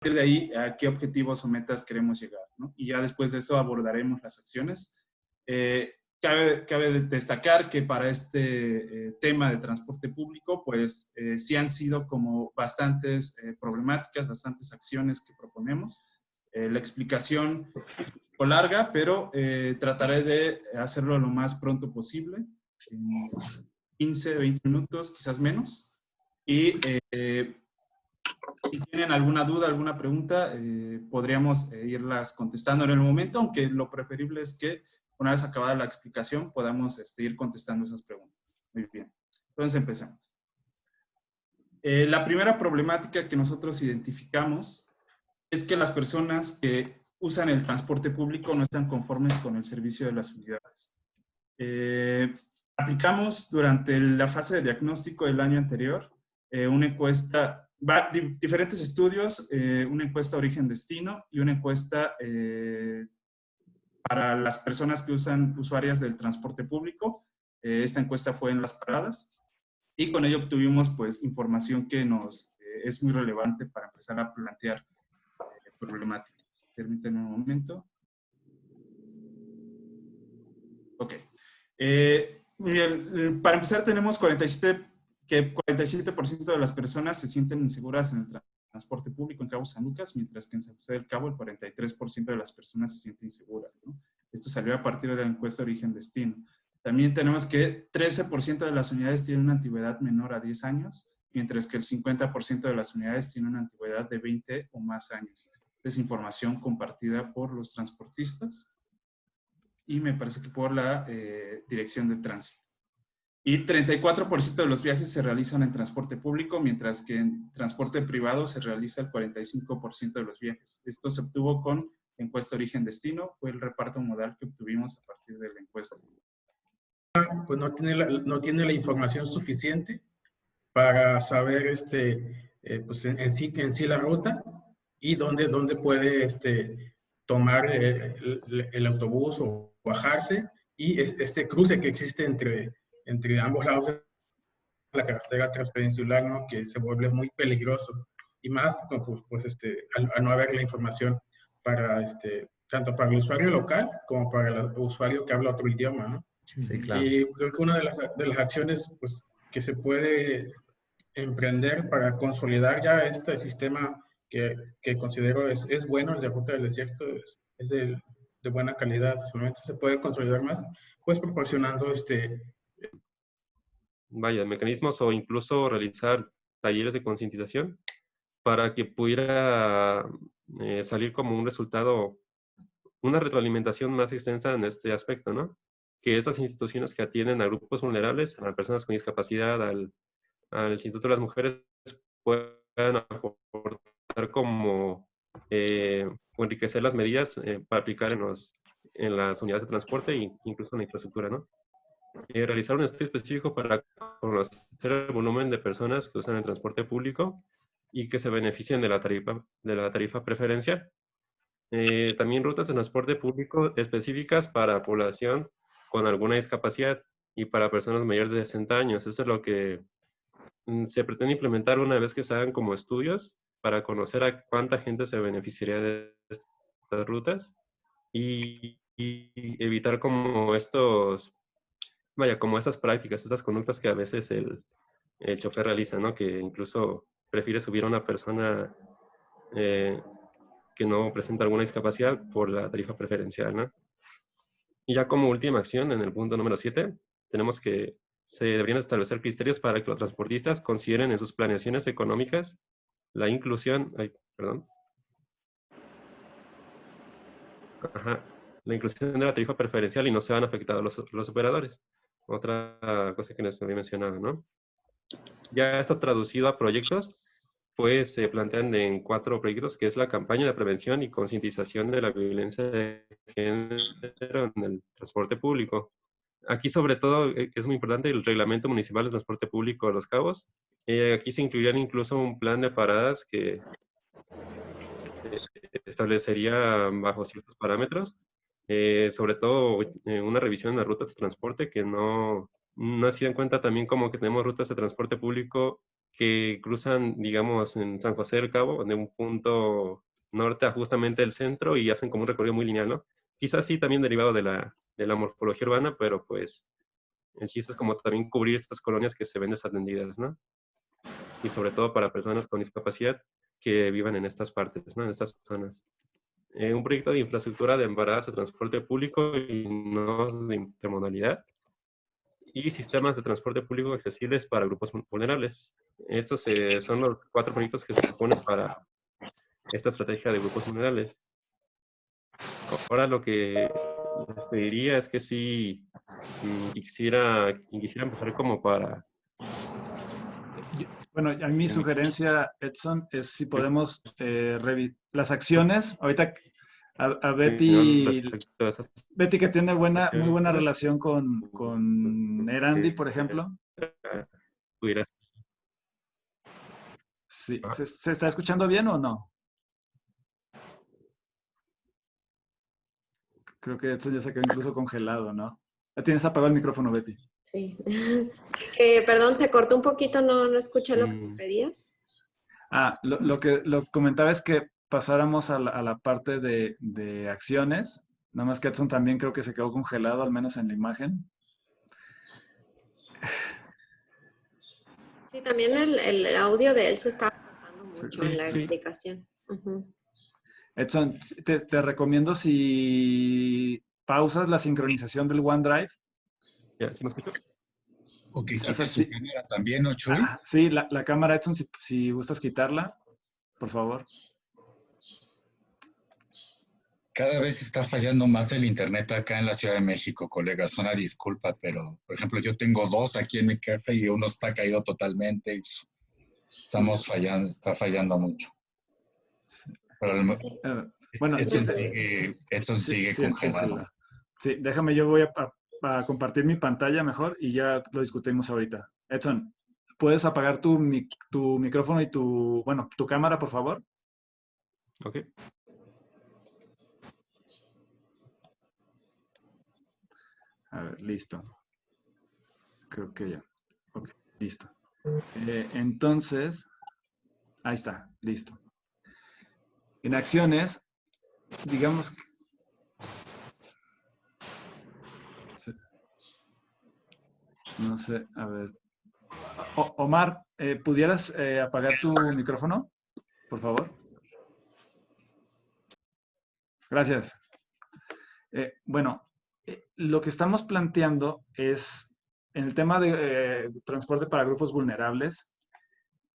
partir de ahí, a qué objetivos o metas queremos llegar, ¿no? Y ya después de eso abordaremos las acciones. Cabe destacar que para este tema de transporte público, pues sí han sido como bastantes problemáticas, bastantes acciones que proponemos. La explicación es un poco larga, pero trataré de hacerlo lo más pronto posible, en 15, 20 minutos, quizás menos. Y si tienen alguna duda, alguna pregunta, podríamos irlas contestando en el momento, aunque lo preferible es que una vez acabada la explicación podamos ir contestando esas preguntas. Muy bien. Entonces empecemos. La primera problemática que nosotros identificamos es que las personas que usan el transporte público no están conformes con el servicio de las unidades. Aplicamos durante la fase de diagnóstico del año anterior una encuesta, diferentes estudios, una encuesta origen-destino y una encuesta para las personas que usan usuarias del transporte público. Esta encuesta fue en Las Paradas y con ello obtuvimos pues información que nos es muy relevante para empezar a plantear problemáticas. Permítanme un momento. Ok. Muy bien. Para empezar tenemos 47% de las personas se sienten inseguras en el transporte público en Cabo San Lucas, mientras que en San José del Cabo el 43% de las personas se sienten inseguras, ¿no? Esto salió a partir de la encuesta origen-destino. También tenemos que 13% de las unidades tienen una antigüedad menor a 10 años, mientras que el 50% de las unidades tienen una antigüedad de 20 o más años. Es información compartida por los transportistas y me parece que por la Dirección de Tránsito. Y 34% de los viajes se realizan en transporte público, mientras que en transporte privado se realiza el 45% de los viajes. Esto se obtuvo con encuesta origen-destino, fue el reparto modal que obtuvimos a partir de la encuesta. Pues no tiene la información suficiente para saber pues en sí la ruta y dónde puede tomar el autobús o bajarse, y este cruce que existe entre ambos lados de la carretera transpeninsular, ¿no? Que se vuelve muy peligroso, y más pues, al no haber la información para tanto para el usuario local como para el usuario que habla otro idioma, ¿no? Sí, claro. Y creo que una de las acciones pues, que se puede emprender para consolidar ya este sistema que considero es bueno, el de Ruta del Desierto, es de buena calidad, solamente se puede consolidar más, pues proporcionando vaya, mecanismos o incluso realizar talleres de concientización para que pudiera salir como un resultado, una retroalimentación más extensa en este aspecto, ¿no? Que esas instituciones que atienden a grupos vulnerables, a personas con discapacidad, al Instituto de las Mujeres, puedan aportar como o enriquecer las medidas para aplicar en las unidades de transporte e incluso en la infraestructura, ¿no? Realizar un estudio específico para conocer el volumen de personas que usan el transporte público y que se beneficien de la tarifa preferencial. También rutas de transporte público específicas para población con alguna discapacidad y para personas mayores de 60 años. Eso es lo que se pretende implementar una vez que se hagan como estudios para conocer a cuánta gente se beneficiaría de estas rutas y evitar como como estas prácticas, estas conductas que a veces el chofer realiza, ¿no? Que incluso prefiere subir a una persona que no presenta alguna discapacidad por la tarifa preferencial, ¿no? Y ya como última acción, en el punto número 7, tenemos que se deberían establecer criterios para que los transportistas consideren en sus planeaciones económicas la inclusión, la inclusión de la tarifa preferencial y no se van afectados los operadores. Otra cosa que les había mencionado, ¿no? Ya está traducido a proyectos, pues se plantean en 4 proyectos, que es la campaña de prevención y concientización de la violencia de género en el transporte público. Aquí sobre todo es muy importante el Reglamento Municipal de Transporte Público de Los Cabos. Aquí se incluirían incluso un plan de paradas que establecería bajo ciertos parámetros, sobre todo una revisión de las rutas de transporte que no ha sido en cuenta también como que tenemos rutas de transporte público que cruzan, digamos, en San José del Cabo, de un punto norte a justamente el centro y hacen como un recorrido muy lineal, ¿no? Quizás sí también derivado de la morfología urbana, pero pues el chiste es como también cubrir estas colonias que se ven desatendidas, ¿no? Y sobre todo para personas con discapacidad que vivan en estas partes, ¿no? En estas zonas. Un proyecto de infraestructura de embarazo, transporte público y nodos de intermodalidad y sistemas de transporte público accesibles para grupos vulnerables. Estos son los 4 proyectos que se proponen para esta estrategia de grupos vulnerables. Ahora lo que les pediría es que sí quisiera empezar como para... Bueno, a mi sugerencia, Edson, es si podemos las acciones. Ahorita a Betty, respecto a esas Betty que tiene muy buena acciones, relación con Erandi, por ejemplo. pudiera... Sí, ¿se está escuchando bien o no? Creo que Edson ya se quedó incluso congelado, ¿no? Tienes apagado el micrófono, Betty. Sí. Perdón, se cortó un poquito, no escuché lo que me pedías. Lo que comentaba es que pasáramos a la parte de acciones. Nada más que Edson también creo que se quedó congelado, al menos en la imagen. Sí, también el audio de él se está cortando mucho en la explicación. Edson, te recomiendo si pausas la sincronización del OneDrive. ¿Ya? ¿Sí me escucho? O que quite su cámara también, ¿no, Chuy? Sí, la cámara, Edson, si gustas quitarla, por favor. Cada vez está fallando más el internet acá en la Ciudad de México, colegas. Una disculpa, pero, por ejemplo, yo tengo 2 aquí en mi casa y uno está caído totalmente. Y estamos fallando, está fallando mucho. Pero bueno, Edson sigue congelado. Sí, déjame, yo voy a compartir mi pantalla mejor y ya lo discutimos ahorita. Edson, ¿puedes apagar tu micrófono y tu cámara, por favor? Ok. A ver, listo. Creo que ya. Ok, listo. Entonces, ahí está, listo. En acciones, digamos... No sé, a ver. Omar, ¿pudieras apagar tu micrófono, por favor? Gracias. Bueno, lo que estamos planteando es, en el tema de transporte para grupos vulnerables,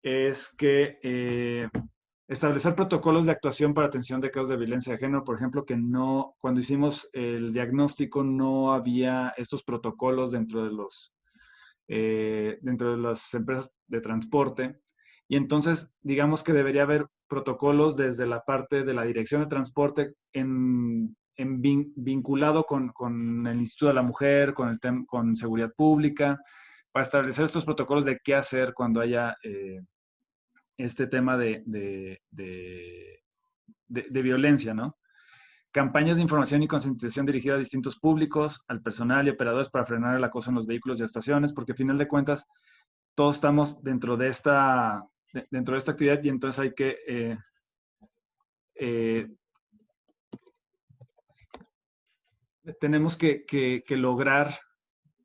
es que establecer protocolos de actuación para atención de casos de violencia de género, por ejemplo, que no, cuando hicimos el diagnóstico no había estos protocolos dentro de las empresas de transporte. Y entonces, digamos que debería haber protocolos desde la parte de la dirección de transporte vinculado con el Instituto de la Mujer, con Seguridad Pública, para establecer estos protocolos de qué hacer cuando haya este tema de violencia, ¿no? Campañas de información y concientización dirigida a distintos públicos, al personal y operadores para frenar el acoso en los vehículos y estaciones, porque al final de cuentas todos estamos dentro de esta actividad y entonces hay que tenemos que lograr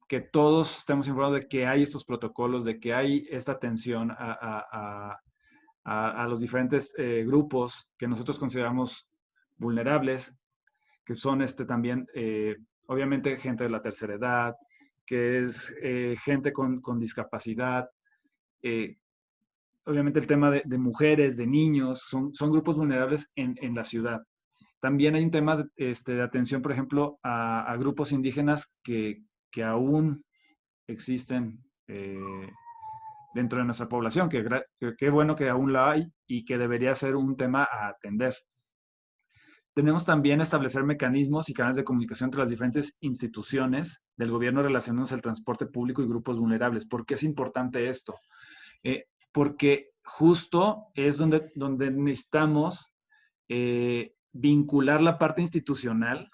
que todos estemos informados de que hay estos protocolos, de que hay esta atención a los diferentes grupos que nosotros consideramos vulnerables, que son también, obviamente, gente de la tercera edad, que es gente con discapacidad, obviamente el tema de mujeres, de niños, son grupos vulnerables en la ciudad. También hay un tema de atención, por ejemplo, a grupos indígenas que aún existen dentro de nuestra población, que bueno que aún la hay y que debería ser un tema a atender. Tenemos también establecer mecanismos y canales de comunicación entre las diferentes instituciones del gobierno relacionados al transporte público y grupos vulnerables. ¿Por qué es importante esto? Porque justo es donde necesitamos vincular la parte institucional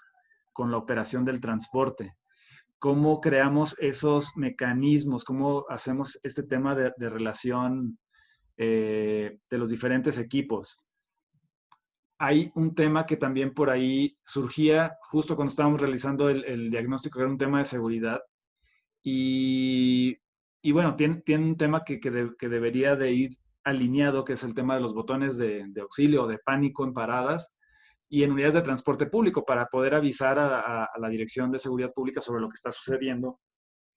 con la operación del transporte. ¿Cómo creamos esos mecanismos? ¿Cómo hacemos este tema de relación de los diferentes equipos. Hay un tema que también por ahí surgía justo cuando estábamos realizando el diagnóstico, que era un tema de seguridad. Y bueno, tiene un tema que debería de ir alineado, que es el tema de los botones de auxilio o de pánico en paradas y en unidades de transporte público para poder avisar a la Dirección de Seguridad Pública sobre lo que está sucediendo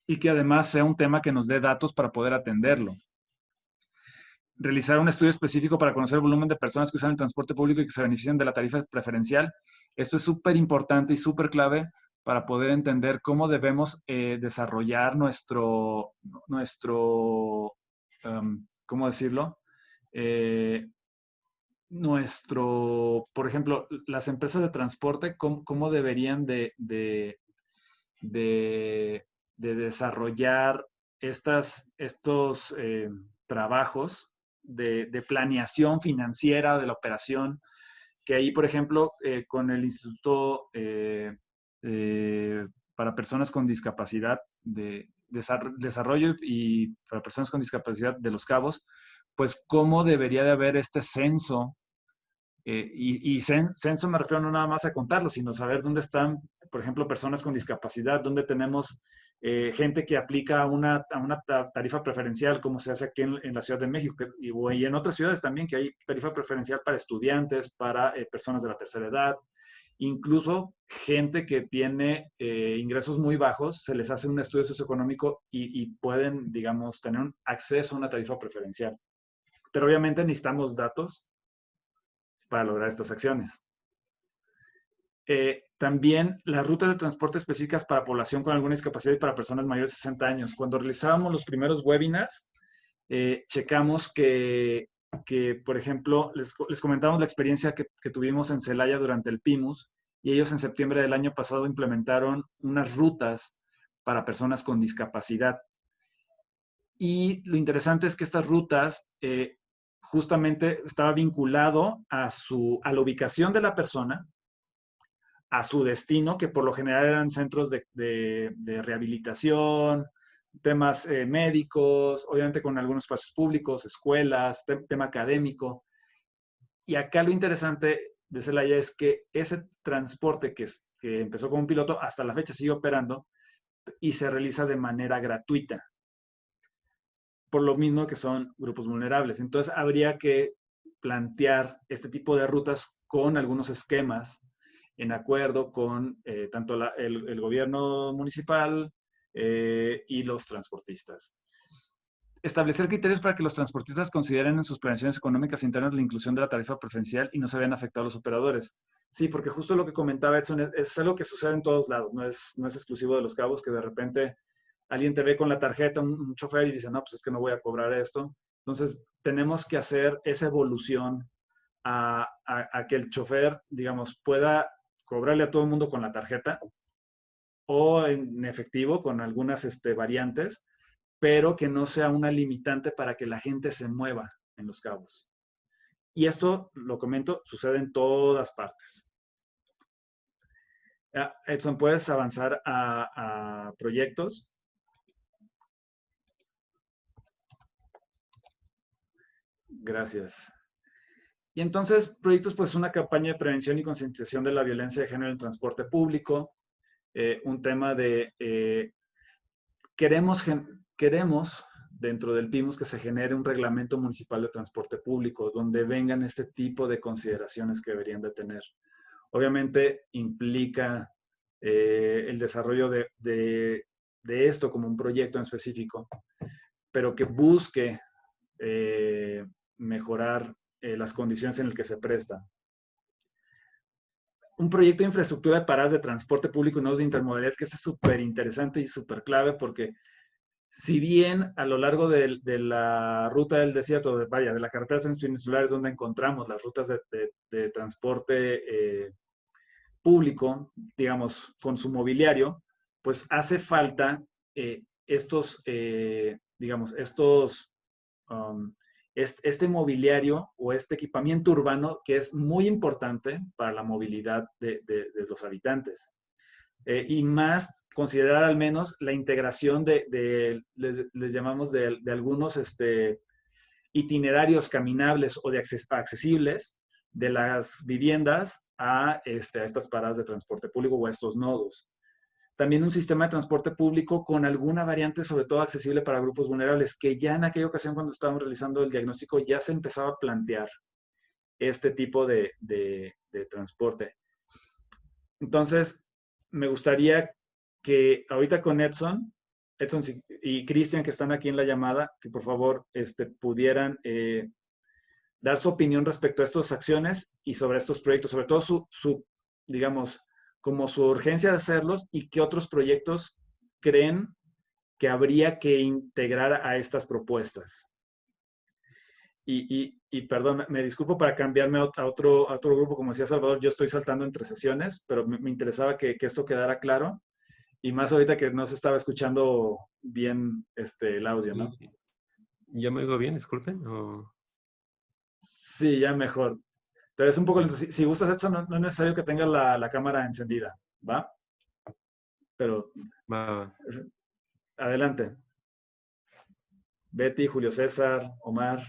y que además sea un tema que nos dé datos para poder atenderlo. Realizar un estudio específico para conocer el volumen de personas que usan el transporte público y que se benefician de la tarifa preferencial. Esto es súper importante y súper clave para poder entender cómo debemos desarrollar ¿cómo decirlo? Por ejemplo, las empresas de transporte, cómo deberían de desarrollar estos trabajos de planeación financiera de la operación, que ahí, por ejemplo, con el Instituto para Personas con Discapacidad, de Desarrollo y para Personas con Discapacidad de Los Cabos, pues cómo debería de haber este censo. Censo me refiero no nada más a contarlo, sino saber dónde están, por ejemplo, personas con discapacidad, dónde tenemos gente que aplica a una tarifa preferencial, como se hace aquí en la Ciudad de México, y en otras ciudades también, que hay tarifa preferencial para estudiantes, para personas de la tercera edad, incluso gente que tiene ingresos muy bajos, se les hace un estudio socioeconómico y pueden, digamos, tener un acceso a una tarifa preferencial. Pero obviamente necesitamos datos para lograr estas acciones. También las rutas de transporte específicas para población con alguna discapacidad y para personas mayores de 60 años. Cuando realizábamos los primeros webinars, checamos que, por ejemplo, les comentamos la experiencia que tuvimos en Celaya durante el PIMUS, y ellos en septiembre del año pasado implementaron unas rutas para personas con discapacidad. Y lo interesante es que estas rutas justamente estaba vinculado a la ubicación de la persona, a su destino, que por lo general eran centros de rehabilitación, temas médicos, obviamente con algunos espacios públicos, escuelas, tema académico. Y acá lo interesante de Celaya es que ese transporte que empezó como un piloto hasta la fecha sigue operando y se realiza de manera gratuita, por lo mismo que son grupos vulnerables. Entonces habría que plantear este tipo de rutas con algunos esquemas en acuerdo con tanto el gobierno municipal y los transportistas. Establecer criterios para que los transportistas consideren en sus planeaciones económicas internas la inclusión de la tarifa preferencial y no se vean afectados los operadores. Sí, porque justo lo que comentaba Edson es algo que sucede en todos lados, no es exclusivo de Los Cabos, que de repente alguien te ve con la tarjeta, un chofer, y dice, no, pues es que no voy a cobrar esto. Entonces, tenemos que hacer esa evolución a que el chofer, digamos, pueda cobrarle a todo el mundo con la tarjeta o en efectivo con algunas variantes, pero que no sea una limitante para que la gente se mueva en Los Cabos. Y esto, lo comento, sucede en todas partes. Edson, ¿puedes avanzar a proyectos? Gracias. Y entonces, proyectos, pues una campaña de prevención y concientización de la violencia de género en el transporte público, un tema de, queremos dentro del PIMUS que se genere un reglamento municipal de transporte público donde vengan este tipo de consideraciones que deberían de tener. Obviamente implica el desarrollo de esto como un proyecto en específico, pero que busque mejorar las condiciones en las que se presta. Un proyecto de infraestructura de paradas de transporte público y nodos de intermodalidad, que es súper interesante y súper clave, porque si bien a lo largo de la ruta del desierto, de la carretera transpeninsular es donde encontramos las rutas de transporte público, digamos, con su mobiliario, pues hace falta este mobiliario o este equipamiento urbano que es muy importante para la movilidad de los habitantes. Y más considerar al menos la integración les llamamos de algunos itinerarios caminables o accesibles de las viviendas a estas paradas de transporte público o a estos nodos. También un sistema de transporte público con alguna variante, sobre todo accesible para grupos vulnerables, que ya en aquella ocasión cuando estábamos realizando el diagnóstico ya se empezaba a plantear este tipo de transporte. Entonces, me gustaría que ahorita con Edson y Cristian, que están aquí en la llamada, que por favor pudieran dar su opinión respecto a estas acciones y sobre estos proyectos, sobre todo digamos, como su urgencia de hacerlos y qué otros proyectos creen que habría que integrar a estas propuestas. Y perdón, me disculpo para cambiarme a otro grupo, como decía Salvador, yo estoy saltando entre sesiones, pero me interesaba que esto quedara claro, y más ahorita que no se estaba escuchando bien el audio, ¿no? Sí. ¿Ya me oigo bien? Disculpen. ¿O? Sí, ya mejor. Pero es un poco lento. Si gustas, Edson, no es necesario que tengas la cámara encendida, ¿va? Pero Va. adelante. Betty, Julio César, Omar.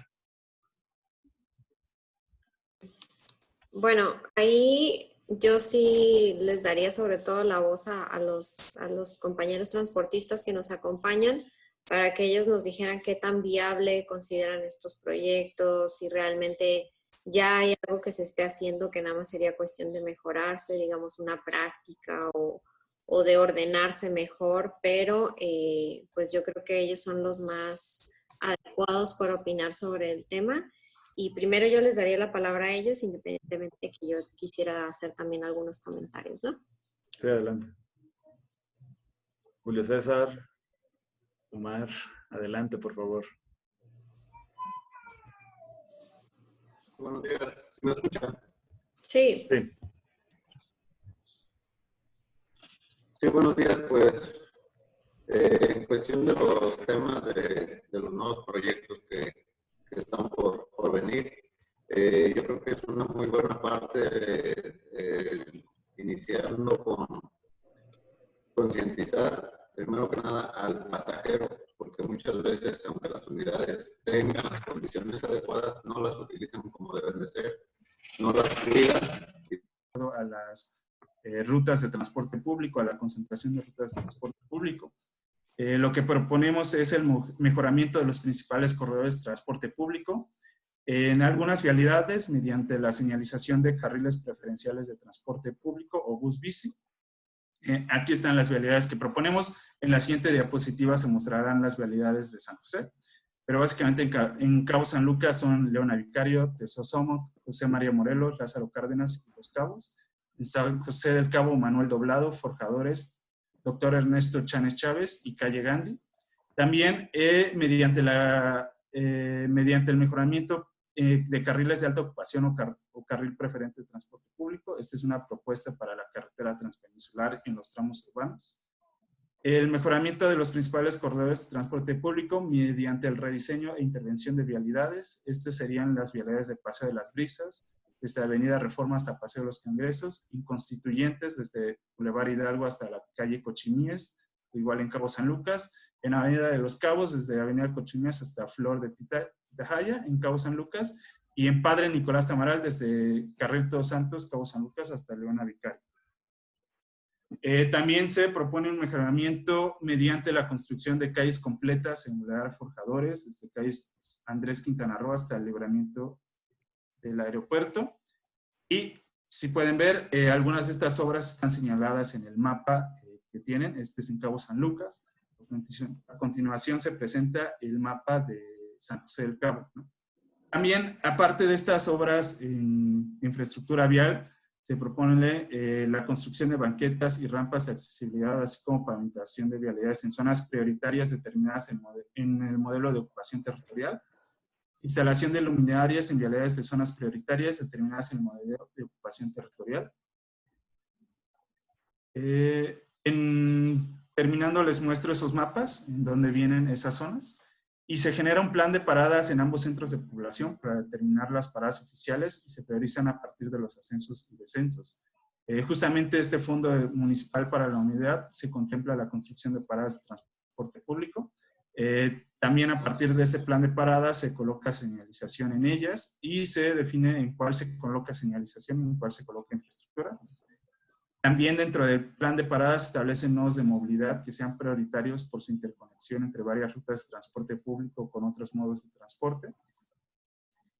Bueno, ahí yo sí les daría sobre todo la voz a los compañeros transportistas que nos acompañan para que ellos nos dijeran qué tan viable consideran estos proyectos, si realmente ya hay algo que se esté haciendo que nada más sería cuestión de mejorarse, digamos una práctica o de ordenarse mejor, pero pues yo creo que ellos son los más adecuados para opinar sobre el tema. Y primero yo les daría la palabra a ellos, independientemente de que yo quisiera hacer también algunos comentarios, ¿no? Sí, adelante. Julio César, Omar, adelante, por favor. Buenos días, ¿me escuchan? Sí. Sí. Sí, buenos días, pues en cuestión de los temas de los nuevos proyectos que están por venir, yo creo que es una muy buena parte iniciando con concientizar primero que nada al pasajero, porque muchas veces, aunque las unidades tengan las condiciones adecuadas, no las utilizan como deben de ser, no las cuidan. A las rutas de transporte público, a la concentración de rutas de transporte público. Lo que proponemos es el mejoramiento de los principales corredores de transporte público en algunas vialidades mediante la señalización de carriles preferenciales de transporte público o bus bici. Aquí están las vialidades que proponemos. En la siguiente diapositiva se mostrarán las vialidades de San José, pero básicamente en Cabo San Lucas son Leona Vicario, Tesosomo, José María Morelos, Lázaro Cárdenas y Los Cabos. En San José del Cabo, Manuel Doblado, Forjadores, Dr. Ernesto Chanes Chávez y Calle Gandhi. También mediante el mejoramiento de carriles de alta ocupación o carril preferente de transporte público. Esta es una propuesta para la carretera transpeninsular en los tramos urbanos. El mejoramiento de los principales corredores de transporte público mediante el rediseño e intervención de vialidades. Estas serían las vialidades de Paseo de las Brisas, desde Avenida Reforma hasta Paseo de los Cangresos, Inconstituyentes desde Boulevard Hidalgo hasta la calle Cochimíes, igual en Cabo San Lucas, en Avenida de los Cabos desde Avenida Cochimíes hasta Flor de Pitahaya en Cabo San Lucas, y en Padre Nicolás Tamaral desde Carril Todos Santos, Cabo San Lucas hasta Leona Vicario. También se propone un mejoramiento mediante la construcción de calles completas en Boulevard Forjadores, desde calles Andrés Quintana Roo hasta el libramiento del aeropuerto. Y si pueden ver, algunas de estas obras están señaladas en el mapa que tienen. Este es en Cabo San Lucas. A continuación se presenta el mapa de San José del Cabo, ¿no? También, aparte de estas obras en infraestructura vial, se propone la construcción de banquetas y rampas de accesibilidad, así como pavimentación de vialidades en zonas prioritarias determinadas en el modelo de ocupación territorial, instalación de luminarias en vialidades de zonas prioritarias determinadas en el modelo de ocupación territorial. Terminando, les muestro esos mapas en donde vienen esas zonas. Y se genera un plan de paradas en ambos centros de población para determinar las paradas oficiales y se priorizan a partir de los ascensos y descensos. Justamente este fondo municipal para la unidad se contempla la construcción de paradas de transporte público. También a partir de ese plan de paradas se coloca señalización en ellas y se define en cuál se coloca señalización y en cuál se coloca infraestructura. También dentro del plan de paradas se establecen nodos de movilidad que sean prioritarios por su interconexión entre varias rutas de transporte público con otros modos de transporte.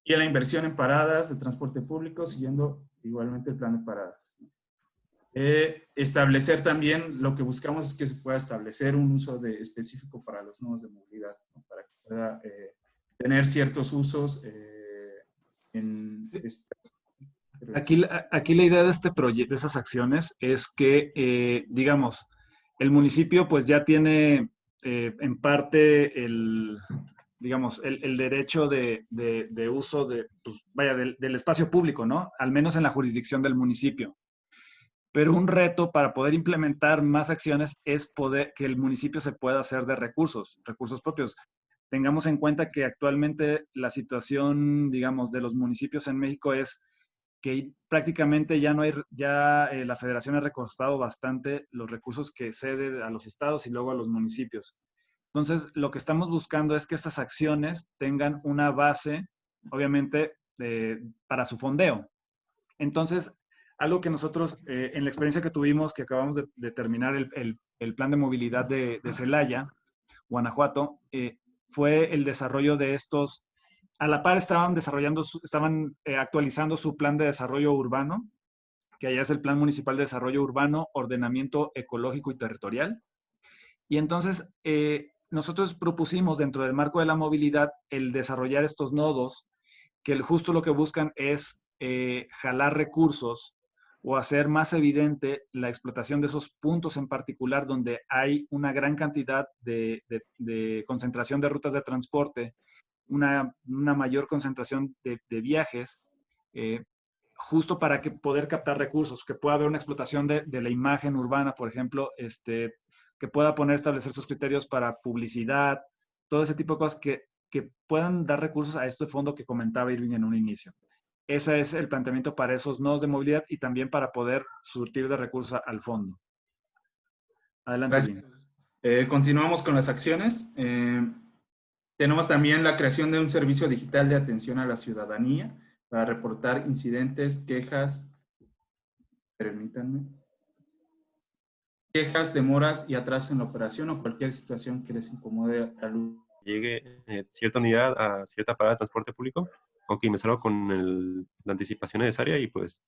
Y la inversión en paradas de transporte público siguiendo igualmente el plan de paradas. Establecer también, lo que buscamos es que se pueda establecer un uso específico para los nodos de movilidad, ¿no? Para que pueda tener ciertos usos en estas. Aquí la idea de este proyecto, de esas acciones, es que, digamos, el municipio pues ya tiene en parte digamos, el derecho de uso pues, vaya, del espacio público, ¿no? Al menos en la jurisdicción del municipio. Pero un reto para poder implementar más acciones es que el municipio se pueda hacer de recursos propios. Tengamos en cuenta que actualmente la situación, digamos, de los municipios en México es que prácticamente ya no hay, la federación ha recortado bastante los recursos que cede a los estados y luego a los municipios. Entonces, lo que estamos buscando es que estas acciones tengan una base, obviamente, para su fondeo. Entonces, algo que nosotros, en la experiencia que tuvimos, que acabamos de terminar el plan de movilidad de Celaya, Guanajuato, fue el desarrollo de estos. A la par estaban actualizando su plan de desarrollo urbano, que allá es el Plan Municipal de Desarrollo Urbano, Ordenamiento Ecológico y Territorial. Y entonces, nosotros propusimos dentro del marco de la movilidad el desarrollar estos nodos, que justo lo que buscan es jalar recursos o hacer más evidente la explotación de esos puntos en particular donde hay una gran cantidad de concentración de rutas de transporte, una mayor concentración de viajes, justo para poder captar recursos, que pueda haber una explotación de la imagen urbana, por ejemplo, que pueda establecer sus criterios para publicidad, todo ese tipo de cosas que puedan dar recursos a este fondo que comentaba Irving en un inicio. Ese es el planteamiento para esos nodos de movilidad y también para poder surtir de recursos al fondo. Adelante, Irving. Continuamos con las acciones. Tenemos también la creación de un servicio digital de atención a la ciudadanía para reportar incidentes, quejas, permítanme, quejas, demoras y atrasos en la operación o cualquier situación que les incomode al uso. Llegue cierta unidad a cierta parada de transporte público, aunque me salgo con la anticipación necesaria y pues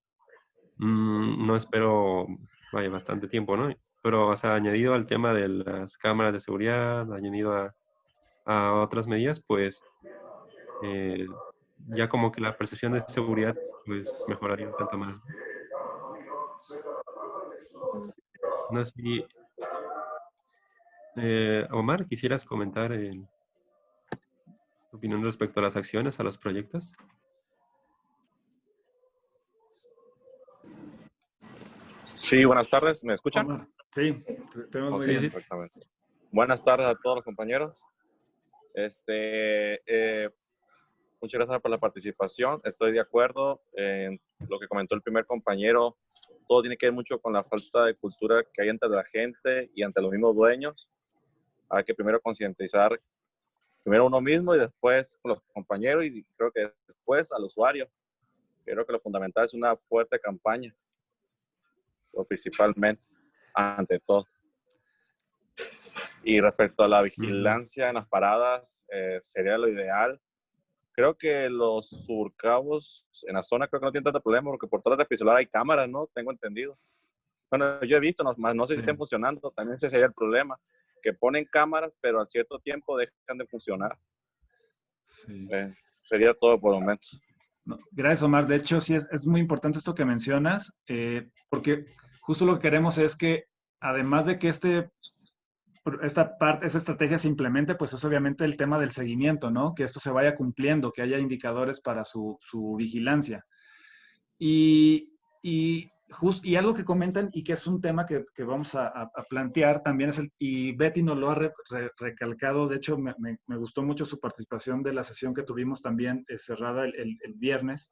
no espero, vaya, bastante tiempo, ¿no? Pero, o sea, añadido al tema de las cámaras de seguridad, añadido a otras medidas, pues ya como que la percepción de seguridad pues mejoraría un tanto más. No sé si Omar, ¿quisieras comentar tu opinión respecto a las acciones, a los proyectos? Sí, buenas tardes. ¿Me escuchan? Omar, sí, te vemos muy bien. Sí, exactamente. Buenas tardes a todos los compañeros. Muchas gracias por la participación. Estoy de acuerdo en lo que comentó el primer compañero. Todo tiene que ver mucho con la falta de cultura que hay entre la gente y ante los mismos dueños. Hay que primero concientizar primero uno mismo y después con los compañeros y creo que después al usuario. Creo que lo fundamental es una fuerte campaña, o principalmente, ante todo. Y respecto a la vigilancia en las paradas, sería lo ideal. Creo que los surcabos en la zona creo que no tienen tanto problema porque por todas las pistolas hay cámaras, ¿no? Tengo entendido. Bueno, yo he visto, no sé si estén funcionando, también ese sería el problema, que ponen cámaras, pero al cierto tiempo dejan de funcionar. Sí. Sería todo por el momento. No, gracias, Omar. De hecho, sí es muy importante esto que mencionas, porque justo lo que queremos es que, además de que esta estrategia se implemente, pues es obviamente el tema del seguimiento, ¿no? Que esto se vaya cumpliendo, que haya indicadores para su vigilancia. Y algo que comentan y que es un tema que vamos a plantear también y Betty nos lo ha recalcado, de hecho me gustó mucho su participación de la sesión que tuvimos también cerrada el viernes,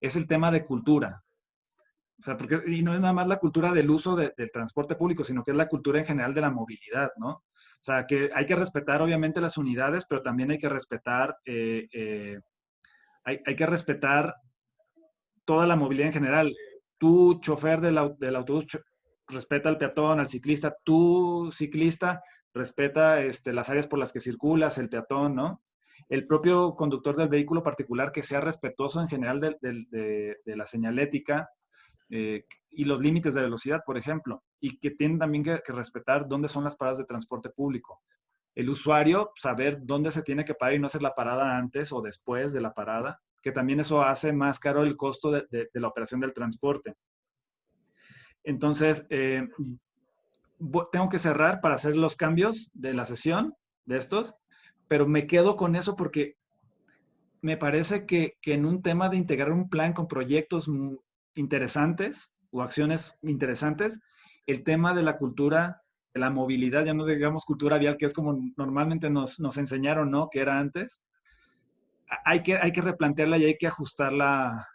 es el tema de cultura. O sea, porque, y no es nada más la cultura del uso del transporte público, sino que es la cultura en general de la movilidad, ¿no? O sea, que hay que respetar obviamente las unidades, pero también hay que respetar, hay que respetar toda la movilidad en general. Tú, chofer del autobús, respeta al peatón, al ciclista. Tú, ciclista, respeta las áreas por las que circulas, el peatón, ¿no? El propio conductor del vehículo particular que sea respetuoso en general de la señalética y los límites de velocidad, por ejemplo, y que tienen también que respetar dónde son las paradas de transporte público. El usuario, saber dónde se tiene que parar y no hacer la parada antes o después de la parada, que también eso hace más caro el costo de la operación del transporte. Entonces, tengo que cerrar para hacer los cambios de la sesión de estos, pero me quedo con eso porque me parece que en un tema de integrar un plan con proyectos interesantes o acciones interesantes, el tema de la cultura, de la movilidad, ya no digamos cultura vial, que es como normalmente nos enseñaron, ¿no? Que era antes. Hay que replantearla y hay que ajustarla,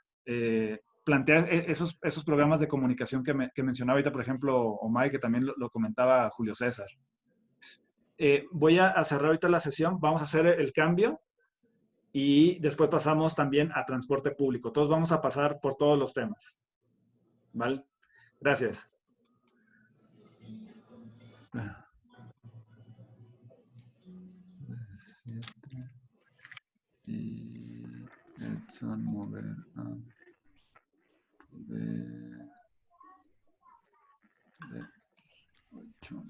plantear esos programas de comunicación que mencionaba ahorita, por ejemplo, Omar, que también lo comentaba Julio César. Voy a cerrar ahorita la sesión, vamos a hacer el cambio y después pasamos también a transporte público. Todos vamos a pasar por todos los temas. ¿Vale? Gracias. Y Edson mover a de 8.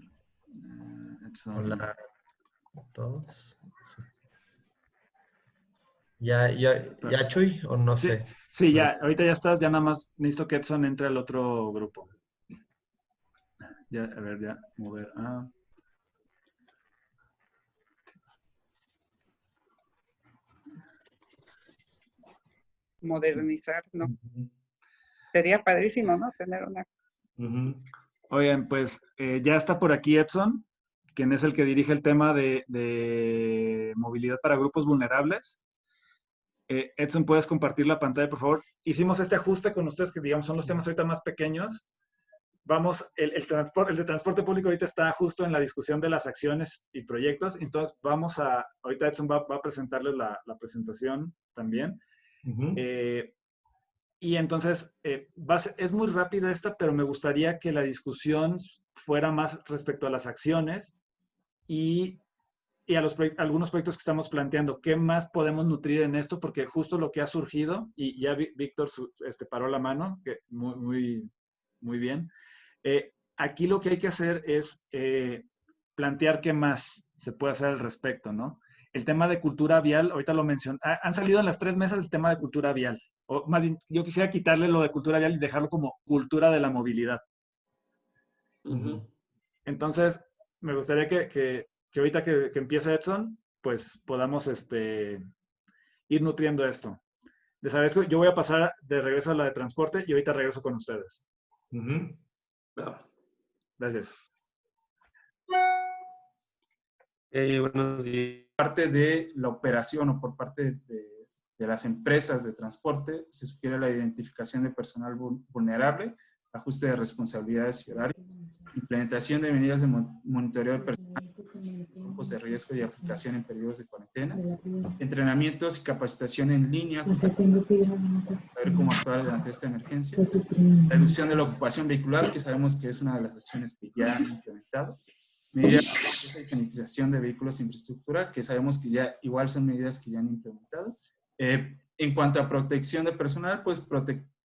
Edson. Hola a todos. Sí. ¿Ya Chuy o no Sí, sé? sí, ya, ahorita ya estás, ya nada más necesito que Edson entre al otro grupo. Ya, a ver, ya, mover a... Modernizar, ¿no? Sería padrísimo, ¿no? Tener una... Oigan, pues ya está por aquí Edson, quien es el que dirige el tema de movilidad para grupos vulnerables. Edson, ¿puedes compartir la pantalla, por favor? Hicimos este ajuste con ustedes, que digamos son los temas ahorita más pequeños. Vamos, el de transporte público ahorita está justo en la discusión de las acciones y proyectos. Entonces, ahorita Edson va a presentarles la presentación también. Y entonces, es muy rápida esta, pero me gustaría que la discusión fuera más respecto a las acciones y a algunos proyectos que estamos planteando. ¿Qué más podemos nutrir en esto? Porque justo lo que ha surgido, y ya Víctor paró la mano, que muy bien. Aquí lo que hay que hacer es plantear qué más se puede hacer al respecto, ¿no? El tema de cultura vial, ahorita lo mencioné, han salido en las 3 mesas el tema de cultura vial. O más bien, yo quisiera quitarle lo de cultura vial y dejarlo como cultura de la movilidad. Entonces, me gustaría que ahorita que empiece Edson, pues podamos ir nutriendo esto. Les agradezco. Yo voy a pasar de regreso a la de transporte y ahorita regreso con ustedes. Gracias. Buenos días. Parte de la operación o por parte de las empresas de transporte, se sugiere la identificación de personal vulnerable, ajuste de responsabilidades y horarios, implementación de medidas de monitoreo de personal, grupos de riesgo y aplicación en periodos de cuarentena, entrenamientos y capacitación en línea, para ver cómo actuar durante esta emergencia, reducción de la ocupación vehicular, que sabemos que es una de las acciones que ya han implementado, medidas de sanitización de vehículos e infraestructura, que sabemos que ya igual son medidas que ya han implementado. En cuanto a protección de personal, pues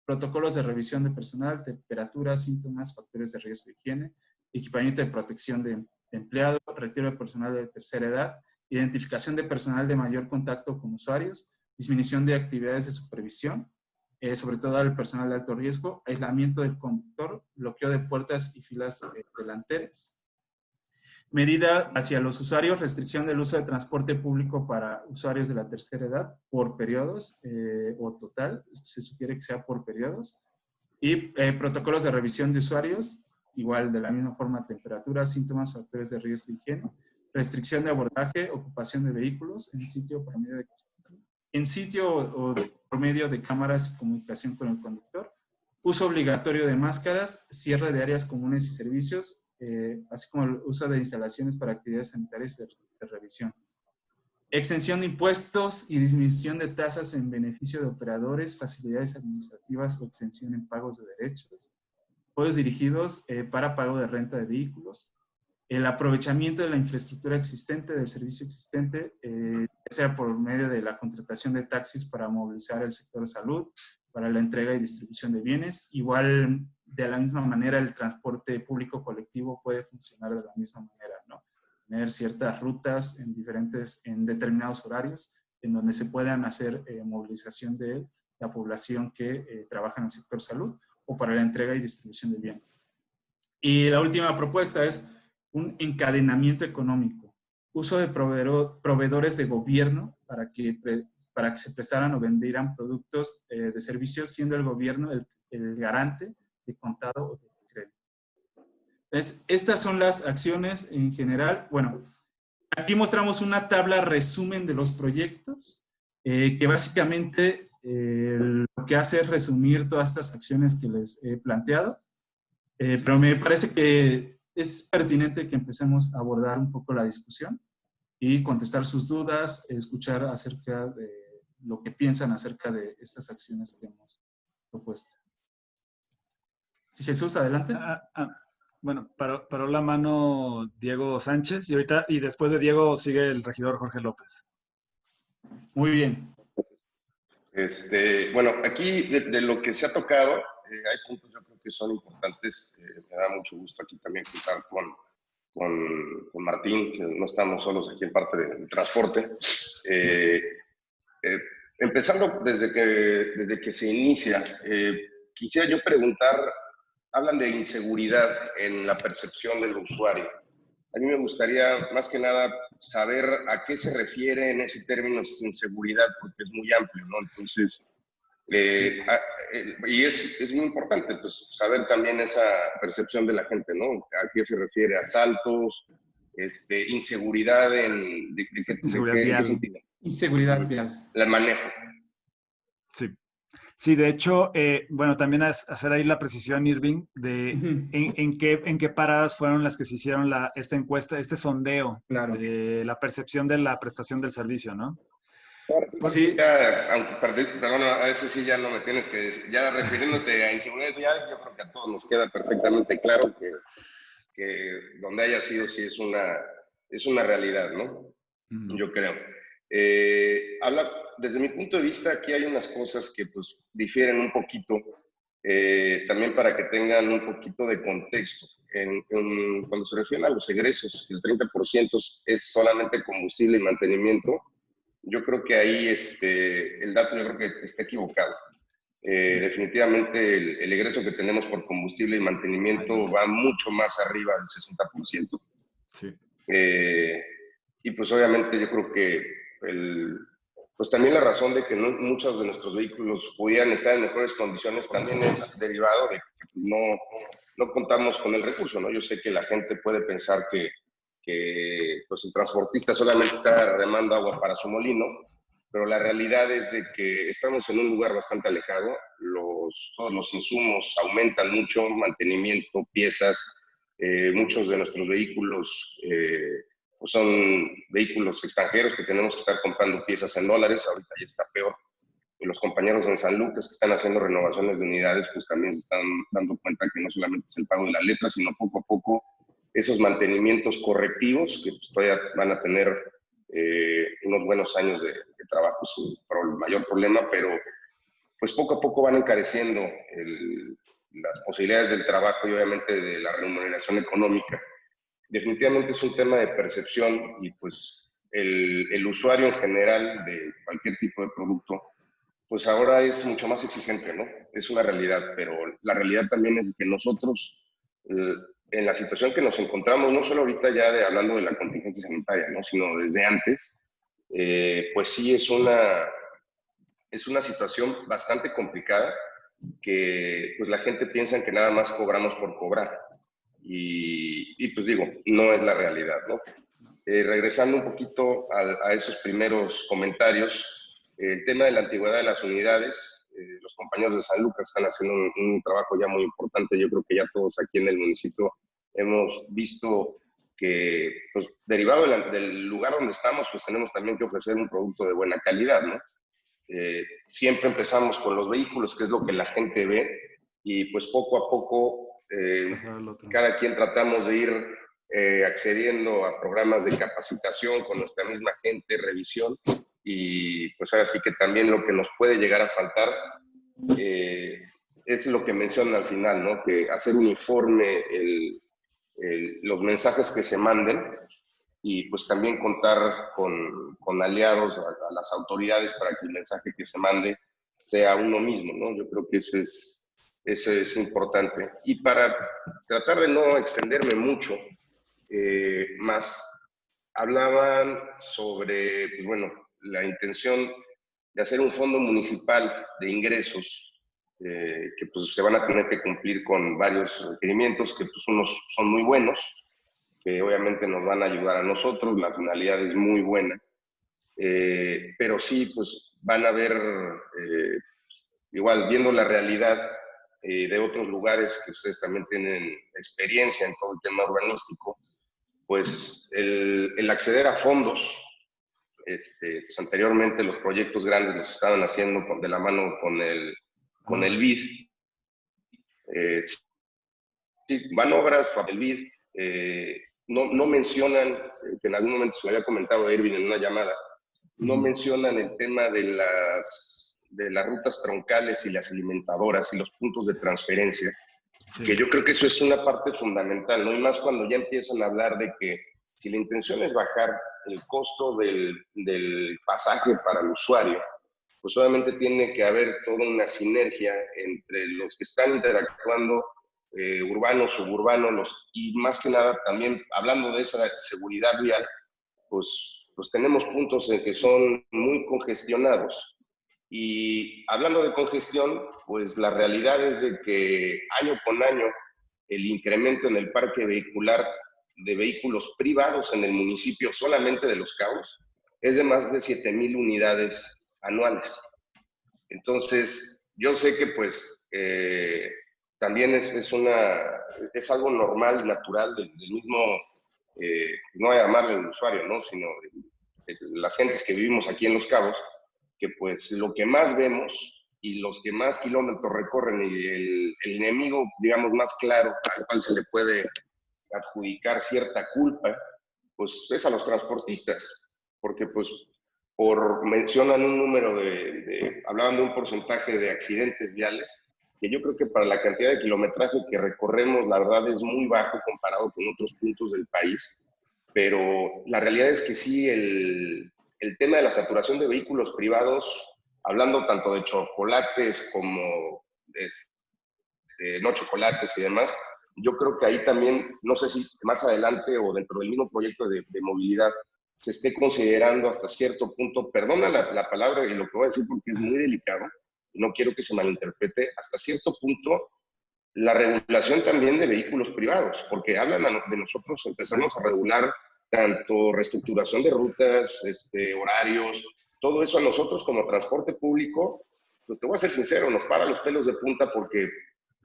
protocolos de revisión de personal, temperatura, síntomas, factores de riesgo de higiene, equipamiento de protección de empleado, retiro de personal de tercera edad, identificación de personal de mayor contacto con usuarios, disminución de actividades de supervisión, sobre todo al personal de alto riesgo, aislamiento del conductor, bloqueo de puertas y filas delanteras. Medida hacia los usuarios, restricción del uso de transporte público para usuarios de la tercera edad por periodos o total, se sugiere que sea por periodos. Y protocolos de revisión de usuarios, igual de la misma forma, temperatura, síntomas, factores de riesgo y higiene. Restricción de abordaje, ocupación de vehículos en sitio o por medio de cámaras y comunicación con el conductor. uso obligatorio de máscaras, cierre de áreas comunes y servicios, así como el uso de instalaciones para actividades sanitarias de revisión. Exención de impuestos y disminución de tasas en beneficio de operadores, facilidades administrativas o exención en pagos de derechos. Apoyos dirigidos para pago de renta de vehículos. El aprovechamiento de la infraestructura existente, del servicio existente, ya sea por medio de la contratación de taxis para movilizar el sector de salud, para la entrega y distribución de bienes. Igual, de la misma manera, el transporte público colectivo puede funcionar de la misma manera, ¿no? Tener ciertas rutas en determinados horarios en donde se puedan hacer movilización de la población que trabaja en el sector salud o para la entrega y distribución de bienes. Y la última propuesta es un encadenamiento económico. Uso de proveedores de gobierno para que se prestaran o vendieran productos de servicios, siendo el gobierno el garante de contado o de crédito. Entonces, estas son las acciones en general. Bueno, aquí mostramos una tabla resumen de los proyectos, que básicamente lo que hace es resumir todas estas acciones que les he planteado. Pero me parece que es pertinente que empecemos a abordar un poco la discusión y contestar sus dudas, escuchar acerca de lo que piensan acerca de estas acciones que hemos propuesto. Sí, Jesús, adelante. Bueno, paró la mano Diego Sánchez y después de Diego sigue el regidor Jorge López. Muy bien. Bueno, aquí de lo que se ha tocado, hay puntos yo creo que son importantes. Me da mucho gusto aquí también contar con Martín, que no estamos solos aquí en parte del transporte. Empezando desde que se inicia, quisiera yo preguntar, hablan de inseguridad en la percepción del usuario. A mí me gustaría más que nada saber a qué se refiere en ese término inseguridad, porque es muy amplio, ¿no? Entonces, y es muy importante pues, saber también esa percepción de la gente, ¿no? ¿A qué se refiere? ¿Asaltos? ¿Inseguridad en inseguridad vial? Inseguridad vial. El manejo. Sí. Sí, de hecho, bueno, también hacer ahí la precisión, Irving, de en qué paradas fueron las que se hicieron esta encuesta, este sondeo, claro, de la percepción de la prestación del servicio, ¿no? Sí. Ya, aunque perdón, a veces sí ya no me tienes que decir, ya refiriéndote a inseguridad vial, yo creo que a todos nos queda perfectamente claro que donde haya sido sí es una realidad, ¿no? Yo creo. Desde mi punto de vista, aquí hay unas cosas que pues difieren un poquito, también para que tengan un poquito de contexto. Cuando se refiere a los egresos, el 30% es solamente combustible y mantenimiento. Yo creo que ahí el dato yo creo que está equivocado. Definitivamente el egreso que tenemos por combustible y mantenimiento va mucho más arriba del 60%. Sí. Y pues obviamente yo creo que pues también la razón de que muchos de nuestros vehículos pudieran estar en mejores condiciones también es derivado de que no contamos con el recurso, ¿no? Yo sé que la gente puede pensar que pues el transportista solamente está remando agua para su molino, pero la realidad es de que estamos en un lugar bastante alejado, todos los insumos aumentan mucho, mantenimiento, piezas, muchos de nuestros vehículos pues son vehículos extranjeros que tenemos que estar comprando piezas en dólares, ahorita ya está peor. Y los compañeros en San Lucas que están haciendo renovaciones de unidades, pues también se están dando cuenta que no solamente es el pago de la letra, sino poco a poco esos mantenimientos correctivos que pues, todavía van a tener unos buenos años de trabajo, es el mayor problema, pero pues poco a poco van encareciendo las posibilidades del trabajo y obviamente de la remuneración económica. Definitivamente es un tema de percepción y pues el usuario en general de cualquier tipo de producto, pues ahora es mucho más exigente, ¿no? Es una realidad, pero la realidad también es que nosotros, en la situación que nos encontramos, no solo ahorita ya hablando de la contingencia sanitaria, ¿no? Sino desde antes, pues sí es una situación bastante complicada que pues la gente piensa que nada más cobramos por cobrar. Y pues digo, no es la realidad, ¿no? Regresando un poquito a esos primeros comentarios, el tema de la antigüedad de las unidades, los compañeros de San Lucas están haciendo un trabajo ya muy importante. Yo creo que ya todos aquí en el municipio hemos visto que, pues, derivado del lugar donde estamos, pues tenemos también que ofrecer un producto de buena calidad, ¿no? Siempre empezamos con los vehículos, que es lo que la gente ve, y pues poco a poco cada quien tratamos de ir accediendo a programas de capacitación con nuestra misma gente, revisión, y pues ahora sí que también lo que nos puede llegar a faltar es lo que mencionan al final, ¿no? Que hacer uniforme los mensajes que se manden, y pues también contar con aliados, a las autoridades, para que el mensaje que se mande sea uno mismo, ¿no? Yo creo que eso es importante. Y para tratar de no extenderme mucho más, hablaban sobre, pues bueno, la intención de hacer un fondo municipal de ingresos que pues se van a tener que cumplir con varios requerimientos, que pues unos son muy buenos, que obviamente nos van a ayudar a nosotros, la finalidad es muy buena, pero sí, pues van a ver, igual viendo la realidad de otros lugares que ustedes también tienen experiencia en todo el tema urbanístico, pues el acceder a fondos, pues anteriormente los proyectos grandes los estaban haciendo de la mano con el BID. Sí, van obras para el BID. No mencionan, que en algún momento se lo había comentado a Irving en una llamada, no mencionan el tema de las rutas troncales y las alimentadoras y los puntos de transferencia, que yo creo que eso es una parte fundamental, ¿no? Y más cuando ya empiezan a hablar de que si la intención es bajar el costo del pasaje para el usuario, pues obviamente tiene que haber toda una sinergia entre los que están interactuando, urbanos, suburbanos, y más que nada también hablando de esa seguridad vial, pues tenemos puntos en que son muy congestionados. Y hablando de congestión, pues la realidad es de que año con año el incremento en el parque vehicular de vehículos privados en el municipio solamente de Los Cabos es de más de 7,000 unidades anuales. Entonces, yo sé que pues también es algo normal, natural del mismo, no voy a llamarle el usuario, ¿no? Sino las gentes que vivimos aquí en Los Cabos, que pues lo que más vemos y los que más kilómetros recorren y el enemigo, digamos, más claro al cual se le puede adjudicar cierta culpa, pues es a los transportistas, porque pues mencionan un número hablaban de un porcentaje de accidentes viales, que yo creo que para la cantidad de kilometraje que recorremos, la verdad es muy bajo comparado con otros puntos del país, pero la realidad es que sí, el tema de la saturación de vehículos privados, hablando tanto de chocolates como no chocolates y demás, yo creo que ahí también, no sé si más adelante o dentro del mismo proyecto de movilidad, se esté considerando hasta cierto punto, perdona la palabra y lo que voy a decir porque es muy delicado, y no quiero que se malinterprete, hasta cierto punto la regulación también de vehículos privados, porque hablan de nosotros, empezamos a regular tanto reestructuración de rutas, horarios, todo eso a nosotros como transporte público, pues te voy a ser sincero, nos para los pelos de punta, porque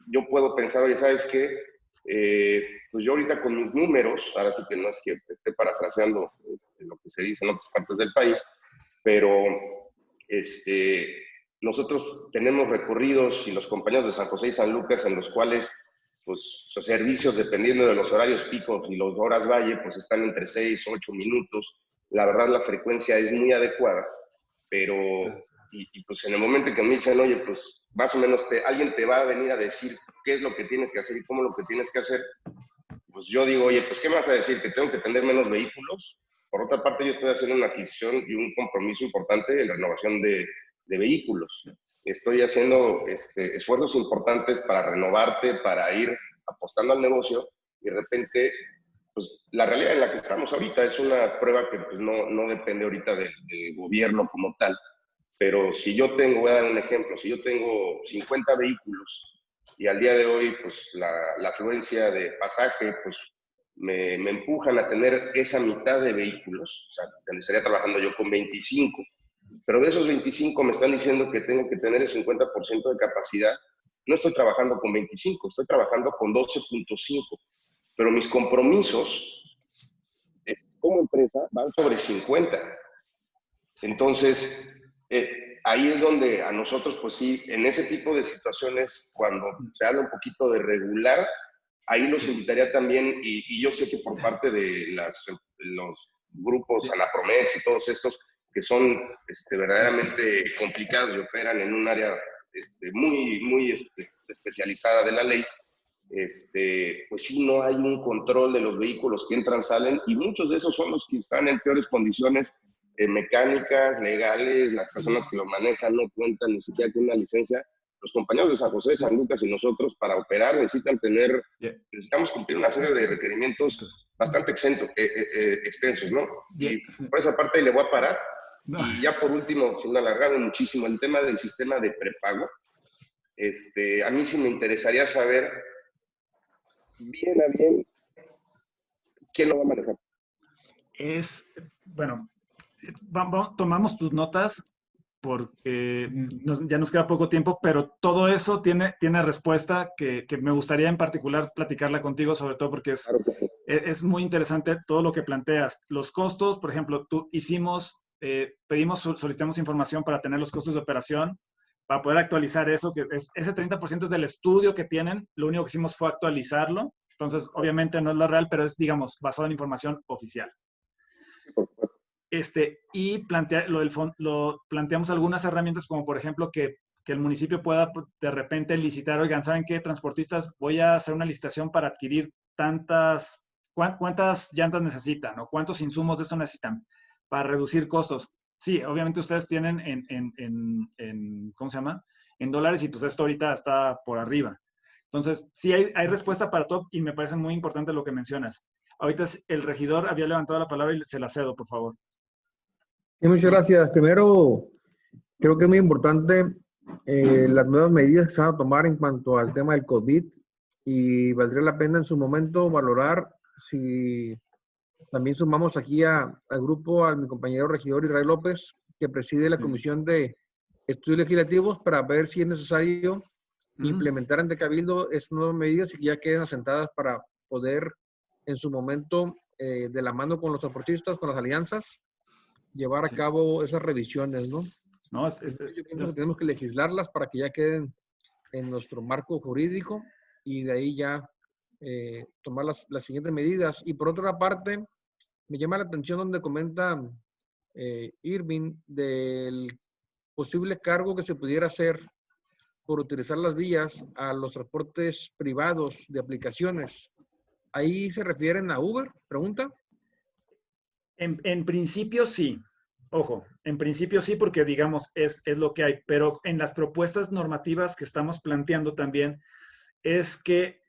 yo puedo pensar, oye, ¿sabes qué? Pues yo ahorita con mis números, ahora sí que no es que esté parafraseando lo que se dice en otras partes del país, pero nosotros tenemos recorridos y los compañeros de San José y San Lucas en los cuales pues los servicios, dependiendo de los horarios picos y las horas valle, pues están entre 6 o 8 minutos. La verdad la frecuencia es muy adecuada, pero y pues en el momento en que me dicen, oye, pues más o menos alguien te va a venir a decir qué es lo que tienes que hacer y cómo lo que tienes que hacer, pues yo digo, oye, pues ¿qué me vas a decir? ¿Que tengo que tener menos vehículos? Por otra parte, yo estoy haciendo una adquisición y un compromiso importante en la renovación de vehículos. Estoy haciendo esfuerzos importantes para renovarte, para ir apostando al negocio, y de repente, pues la realidad en la que estamos ahorita es una prueba que pues, no depende ahorita del gobierno como tal, pero si yo voy a dar un ejemplo, si yo tengo 50 vehículos y al día de hoy pues la afluencia de pasaje pues me empujan a tener esa mitad de vehículos, o sea, estaría trabajando yo con 25, pero de esos 25 me están diciendo que tengo que tener el 50% de capacidad. No estoy trabajando con 25, estoy trabajando con 12.5, pero mis compromisos como empresa van sobre 50. Entonces, ahí es donde a nosotros, pues sí, en ese tipo de situaciones, cuando se habla un poquito de regular, ahí los invitaría también, y yo sé que por parte de los grupos Anapromex y todos estos, que son verdaderamente complicados y operan en un área muy especializada de la ley, pues sí, no hay un control de los vehículos que entran, salen, y muchos de esos son los que están en peores condiciones mecánicas, legales. Las personas que lo manejan no cuentan ni siquiera con una licencia. Los compañeros de San José, de San Lucas y nosotros, para operar, necesitamos cumplir una serie de requerimientos bastante extensos, ¿no? Y por esa parte le voy a parar. Y ya por último, sin alargarme muchísimo, el tema del sistema de prepago. A mí sí me interesaría saber bien a bien quién lo va a manejar. Bueno, tomamos tus notas porque ya nos queda poco tiempo, pero todo eso tiene respuesta que me gustaría en particular platicarla contigo, sobre todo porque es muy interesante todo lo que planteas. Los costos, por ejemplo, solicitamos información para tener los costos de operación, para poder actualizar eso, que ese 30% es del estudio que tienen. Lo único que hicimos fue actualizarlo. Entonces, obviamente no es lo real, pero es, digamos, basado en información oficial. Y planteamos algunas herramientas, como por ejemplo que el municipio pueda de repente licitar. Oigan, ¿saben qué, transportistas? Voy a hacer una licitación para adquirir ¿cuántas llantas necesitan? ¿O cuántos insumos de eso necesitan? Para reducir costos. Sí, obviamente ustedes tienen ¿cómo se llama? En dólares, y pues esto ahorita está por arriba. Entonces, sí hay respuesta para todo, y me parece muy importante lo que mencionas. Ahorita el regidor había levantado la palabra y se la cedo, por favor. Sí, muchas gracias. Primero, creo que es muy importante las nuevas medidas que se van a tomar en cuanto al tema del COVID, y valdría la pena en su momento valorar si también sumamos aquí al grupo a mi compañero regidor Israel López, que preside la Comisión de Estudios Legislativos, para ver si es necesario implementar ante Cabildo esas nuevas medidas y que ya queden asentadas para poder en su momento, de la mano con los transportistas, con las alianzas, llevar a cabo esas revisiones, ¿no? Yo pienso que tenemos que legislarlas para que ya queden en nuestro marco jurídico, y de ahí ya tomar las siguientes medidas. Y por otra parte, me llama la atención donde comenta Irving del posible cargo que se pudiera hacer por utilizar las vías a los transportes privados de aplicaciones. ¿Ahí se refieren a Uber? Pregunta. En principio sí. Ojo, en principio sí, porque digamos es lo que hay, pero en las propuestas normativas que estamos planteando también es que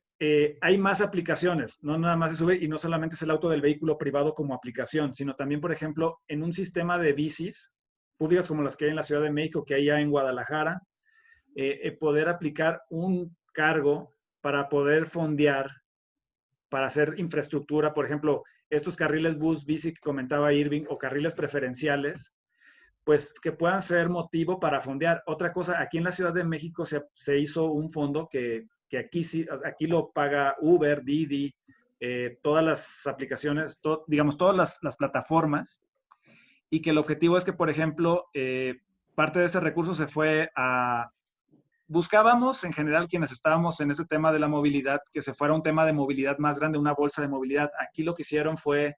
hay más aplicaciones, no nada más es Uber, y no solamente es el auto del vehículo privado como aplicación, sino también, por ejemplo, en un sistema de bicis públicas como las que hay en la Ciudad de México, que hay ya en Guadalajara, poder aplicar un cargo para poder fondear, para hacer infraestructura, por ejemplo, estos carriles bus, bici que comentaba Irving, o carriles preferenciales, pues que puedan ser motivo para fondear. Otra cosa, aquí en la Ciudad de México se hizo un fondo que aquí lo paga Uber, Didi, todas las aplicaciones, digamos, todas las plataformas, y que el objetivo es que, por ejemplo, parte de ese recurso se fue a... Buscábamos, en general, quienes estábamos en este tema de la movilidad, que se fuera un tema de movilidad más grande, una bolsa de movilidad. Aquí lo que hicieron fue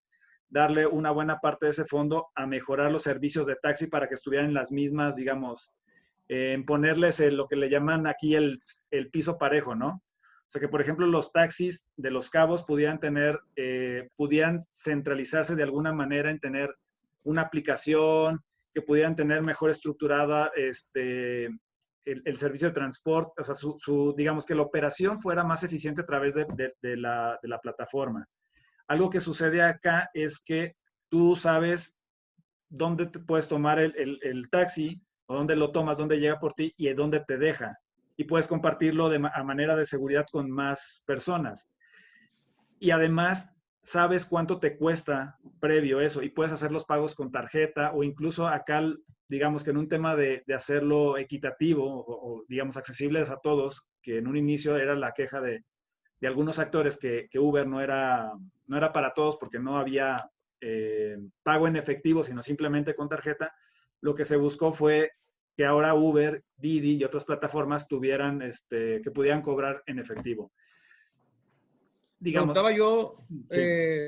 darle una buena parte de ese fondo a mejorar los servicios de taxi para que estuvieran en las mismas, digamos, en ponerles lo que le llaman aquí el piso parejo, ¿no? O sea, que, por ejemplo, los taxis de Los Cabos pudieran centralizarse de alguna manera en tener una aplicación, que pudieran tener mejor estructurada el servicio de transporte, o sea, digamos que la operación fuera más eficiente a través de la plataforma. Algo que sucede acá es que tú sabes dónde te puedes tomar el taxi, o dónde lo tomas, dónde llega por ti y dónde te deja. Y puedes compartirlo a manera de seguridad con más personas. Y además, sabes cuánto te cuesta previo eso y puedes hacer los pagos con tarjeta o incluso acá, digamos que en un tema de hacerlo equitativo o, digamos, accesibles a todos, que en un inicio era la queja de algunos actores que Uber no era para todos porque no había pago en efectivo, sino simplemente con tarjeta. Lo que se buscó fue que ahora Uber, Didi y otras plataformas tuvieran, que pudieran cobrar en efectivo. Digamos, preguntaba yo, sí.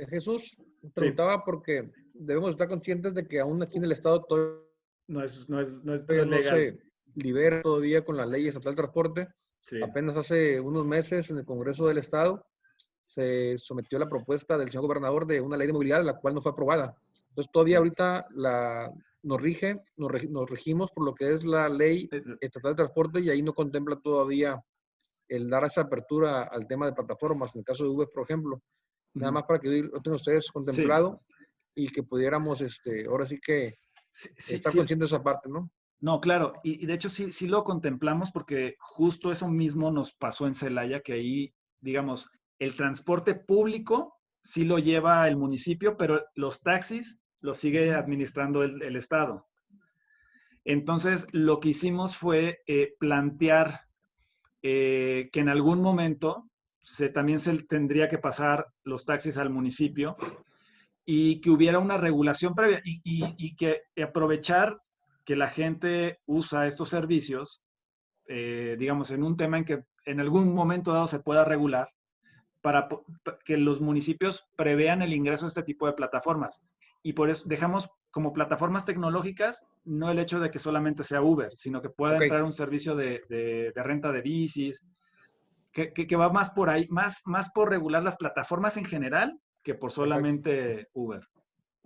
Jesús, preguntaba porque debemos estar conscientes de que aún aquí en el Estado todavía no es no legal. se libera todavía con la ley estatal de transporte. Sí. Apenas hace unos meses en el Congreso del Estado se sometió la propuesta del señor gobernador de una ley de movilidad, la cual no fue aprobada. Entonces todavía ahorita nos regimos por lo que es la ley estatal de transporte y ahí no contempla todavía el dar esa apertura al tema de plataformas, en el caso de Uber, por ejemplo. Nada más para que lo tengan ustedes contemplado y que pudiéramos, ahora sí que estar conscientes de esa parte, ¿no? No, claro. Y de hecho sí lo contemplamos porque justo eso mismo nos pasó en Celaya, que ahí, digamos, el transporte público sí lo lleva el municipio, pero los taxis los sigue administrando el Estado. Entonces, lo que hicimos fue plantear que en algún momento también se tendría que pasar los taxis al municipio y que hubiera una regulación previa y que aprovechar que la gente usa estos servicios, digamos, en un tema en que en algún momento dado se pueda regular, para que los municipios prevean el ingreso de este tipo de plataformas. Y por eso dejamos como plataformas tecnológicas no el hecho de que solamente sea Uber, sino que pueda entrar un servicio de renta de bicis, que va más por ahí, más por regular las plataformas en general que por solamente Uber.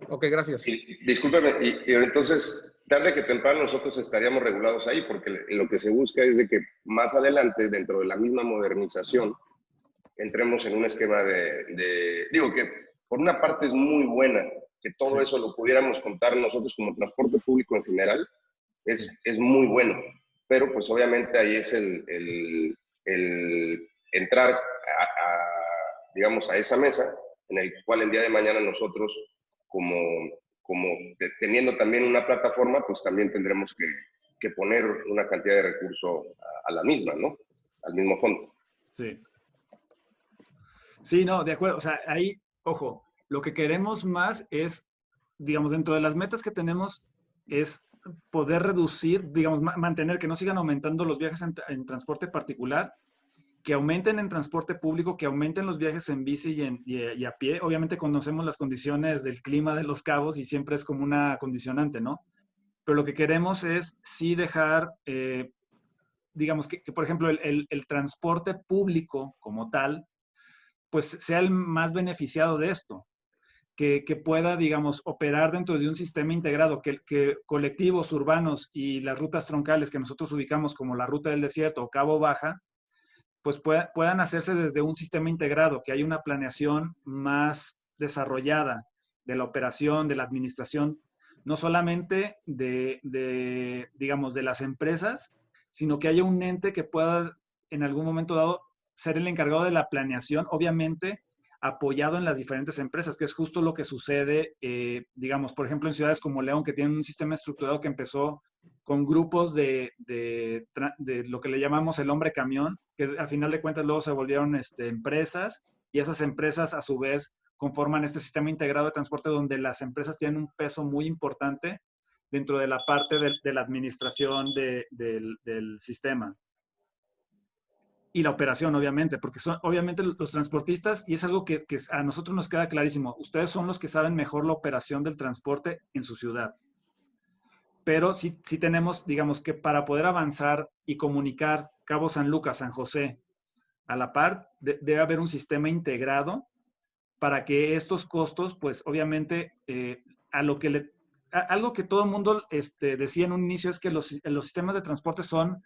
Ok, gracias. Discúlpeme, y entonces, tarde que temprano nosotros estaríamos regulados ahí, porque lo que se busca es de que más adelante, dentro de la misma modernización, entremos en un esquema digo que por una parte es muy buena, que todo eso lo pudiéramos contar nosotros como transporte público en general, es muy bueno, pero pues obviamente ahí es el entrar digamos, a esa mesa, en el cual el día de mañana nosotros, como teniendo también una plataforma, pues también tendremos que poner una cantidad de recursos a la misma, ¿no? Al mismo fondo. Sí. Sí, no, de acuerdo. O sea, ahí, ojo, lo que queremos más es, digamos, dentro de las metas que tenemos, es poder reducir, digamos, mantener que no sigan aumentando los viajes en transporte particular, que aumenten en transporte público, que aumenten los viajes en bici y a pie. Obviamente conocemos las condiciones del clima de Los Cabos y siempre es como una condicionante, ¿no? Pero lo que queremos es sí dejar, digamos, que por ejemplo, el transporte público como tal, pues sea el más beneficiado de esto, que pueda, digamos, operar dentro de un sistema integrado, que colectivos urbanos y las rutas troncales que nosotros ubicamos como la Ruta del Desierto o Cabo Baja, pues puedan hacerse desde un sistema integrado, que haya una planeación más desarrollada de la operación, de la administración, no solamente digamos, de las empresas, sino que haya un ente que pueda en algún momento dado ser el encargado de la planeación, obviamente apoyado en las diferentes empresas, que es justo lo que sucede, digamos, por ejemplo, en ciudades como León, que tienen un sistema estructurado que empezó con grupos de lo que le llamamos el hombre camión, que al final de cuentas luego se volvieron empresas, y esas empresas a su vez conforman este sistema integrado de transporte donde las empresas tienen un peso muy importante dentro de la parte de la administración del sistema. Y la operación, obviamente, porque son obviamente los transportistas, y es algo que a nosotros nos queda clarísimo, ustedes son los que saben mejor la operación del transporte en su ciudad. Pero sí tenemos, digamos, que para poder avanzar y comunicar Cabo San Lucas, San José, a la par, debe haber un sistema integrado para que estos costos, pues obviamente, algo que todo el mundo decía en un inicio es que los sistemas de transporte son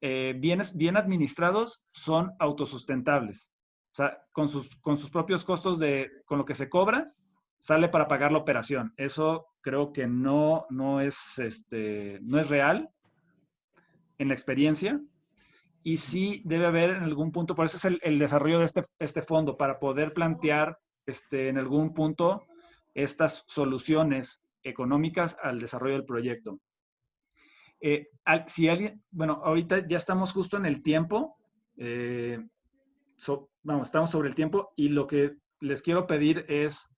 bien administrados, son autosustentables. O sea, con sus propios costos con lo que se cobra, sale para pagar la operación. Eso creo que no es real en la experiencia. Y sí debe haber en algún punto, por eso es el desarrollo de este fondo, para poder plantear en algún punto estas soluciones económicas al desarrollo del proyecto. Si alguien, bueno, ahorita ya estamos justo en el tiempo, vamos, estamos sobre el tiempo y lo que les quiero pedir es,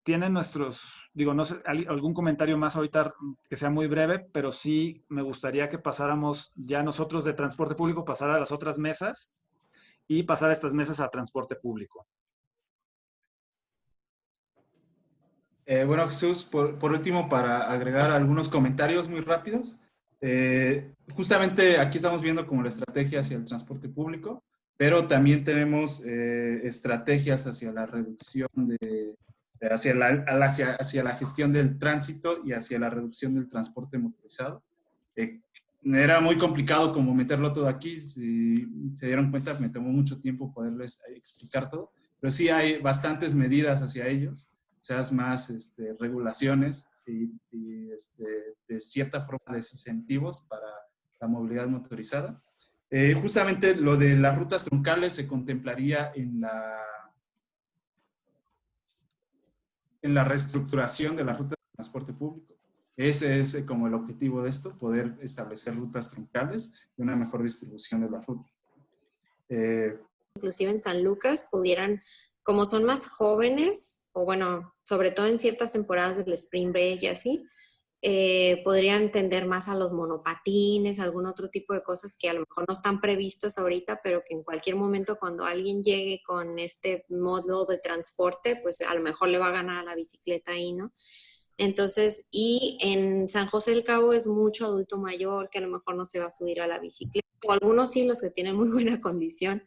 tienen nuestros, digo, no sé, algún comentario más ahorita que sea muy breve, pero sí me gustaría que pasáramos ya nosotros de transporte público, pasar a las otras mesas y pasar a estas mesas a transporte público. Bueno, Jesús, por último, para agregar algunos comentarios muy rápidos. Justamente aquí estamos viendo como la estrategia hacia el transporte público, pero también tenemos estrategias hacia la reducción hacia la gestión del tránsito y hacia la reducción del transporte motorizado. Era muy complicado como meterlo todo aquí, si se dieron cuenta, me tomó mucho tiempo poderles explicar todo, pero sí hay bastantes medidas hacia ellos, quizás más regulaciones y de cierta forma desincentivos para la movilidad motorizada. Justamente lo de las rutas troncales se contemplaría en la reestructuración de las rutas de transporte público. Ese es como el objetivo de esto, poder establecer rutas troncales y una mejor distribución de la ruta. Inclusive en San Lucas pudieran, como son más jóvenes, o bueno, sobre todo en ciertas temporadas del Spring Break y así, podrían tender más a los monopatines, algún otro tipo de cosas que a lo mejor no están previstas ahorita, pero que en cualquier momento cuando alguien llegue con este modo de transporte, pues a lo mejor le va a ganar a la bicicleta ahí, ¿no? Entonces, y en San José del Cabo es mucho adulto mayor que a lo mejor no se va a subir a la bicicleta, o algunos sí, los que tienen muy buena condición.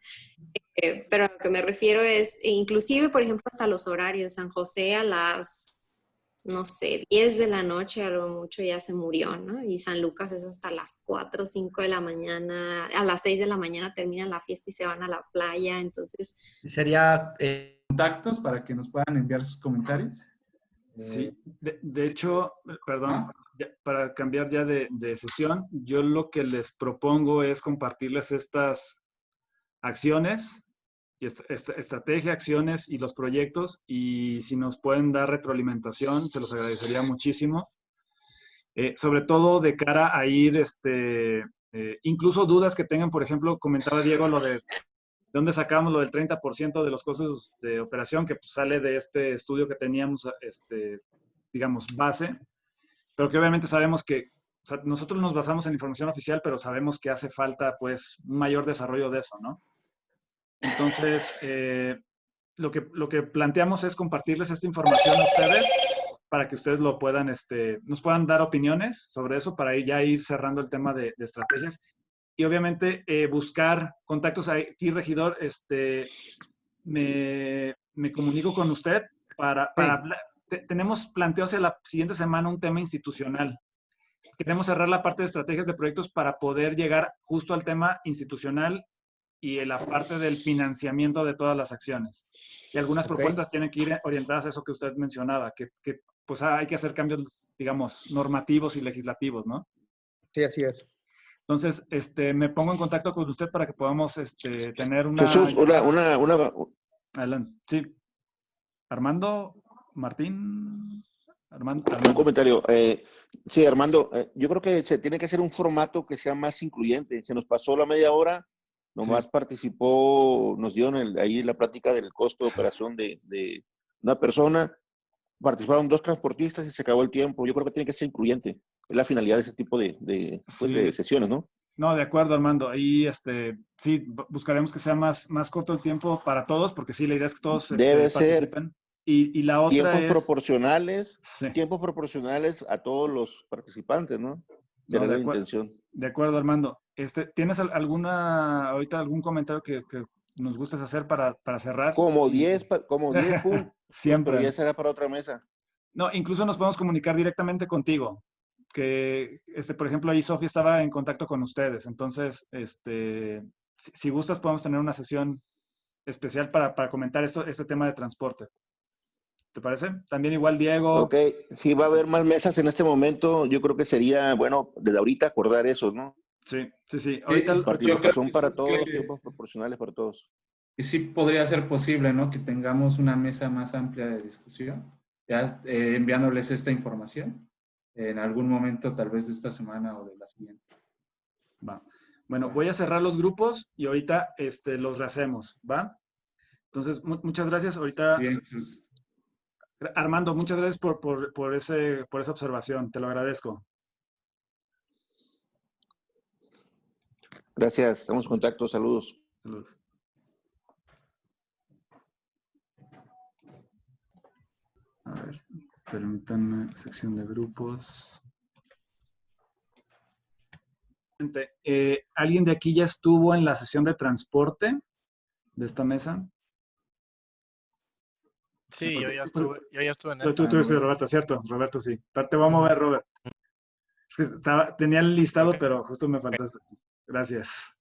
Pero a lo que me refiero es, inclusive, por ejemplo, hasta los horarios. San José a las, no sé, 10 de la noche, a lo mucho ya se murió, ¿no? Y San Lucas es hasta las 4 o 5 de la mañana, a las 6 de la mañana termina la fiesta y se van a la playa, entonces... Sería... contactos para que nos puedan enviar sus comentarios. Sí, de hecho, perdón, para cambiar ya de sesión, yo lo que les propongo es compartirles estas acciones, y estrategia, acciones y los proyectos, y si nos pueden dar retroalimentación, se los agradecería muchísimo. Sobre todo de cara a ir, incluso dudas que tengan, por ejemplo, comentaba Diego lo de dónde sacamos lo del 30% de los costos de operación, que pues, sale de este estudio que teníamos, digamos, base, pero que obviamente sabemos que, o sea, nosotros nos basamos en información oficial, pero sabemos que hace falta, pues, un mayor desarrollo de eso, ¿no? Entonces, lo que planteamos es compartirles esta información a ustedes para que ustedes lo puedan, nos puedan dar opiniones sobre eso para ir cerrando el tema de estrategias. Y obviamente buscar contactos aquí, regidor, me comunico con usted para hablar. Tenemos planteado hacia la siguiente semana un tema institucional. Queremos cerrar la parte de estrategias de proyectos para poder llegar justo al tema institucional y la parte del financiamiento de todas las acciones. Y algunas propuestas tienen que ir orientadas a eso que usted mencionaba, que pues hay que hacer cambios, digamos, normativos y legislativos, ¿no? Sí, así es. Entonces, me pongo en contacto con usted para que podamos tener una... Jesús, Adelante. Sí. Armando, Martín... Armando. Un comentario. Sí, Armando, yo creo que se tiene que hacer un formato que sea más incluyente. Se nos pasó la media hora, nomás participó, nos dieron ahí la plática del costo de operación de una persona, participaron 2 transportistas y se acabó el tiempo. Yo creo que tiene que ser incluyente. Es la finalidad de ese tipo de sesiones, ¿no? No, de acuerdo, Armando. Ahí, sí, buscaremos que sea más corto el tiempo para todos, porque sí, la idea es que todos debe participen. Ser y la otra tiempos proporcionales a todos los participantes, ¿no? No, la intención. De acuerdo, Armando. ¿Tienes ahorita algún comentario que nos gustes hacer para cerrar? Como 10 puntos. Siempre. Pero ya será para otra mesa. No, incluso nos podemos comunicar directamente contigo. Que, por ejemplo, ahí Sofía estaba en contacto con ustedes. Entonces, si gustas, podemos tener una sesión especial para comentar este tema de transporte. ¿Te parece? También igual Diego. Ok, si va a haber más mesas en este momento, yo creo que sería, bueno, desde ahorita acordar eso, ¿no? Sí. Ahorita participación para todos, tiempos proporcionales para todos. sí podría ser posible, ¿no? Que tengamos una mesa más amplia de discusión, ya enviándoles esta información en algún momento, tal vez de esta semana o de la siguiente. Va. Bueno, voy a cerrar los grupos y ahorita los rehacemos, ¿va? Entonces, muchas gracias. Ahorita, bien, Cruz. Armando, muchas gracias por esa observación. Te lo agradezco. Gracias, estamos en contacto. Saludos. Saludos. A ver, permítanme, sección de grupos. ¿Alguien de aquí ya estuvo en la sesión de transporte de esta mesa? Sí, yo ya estuve en Tú esta. estuviste, Roberto, ¿cierto? Roberto, sí. Te voy a mover, Robert. Es que tenía el listado, Okay. pero justo me faltaste. Gracias.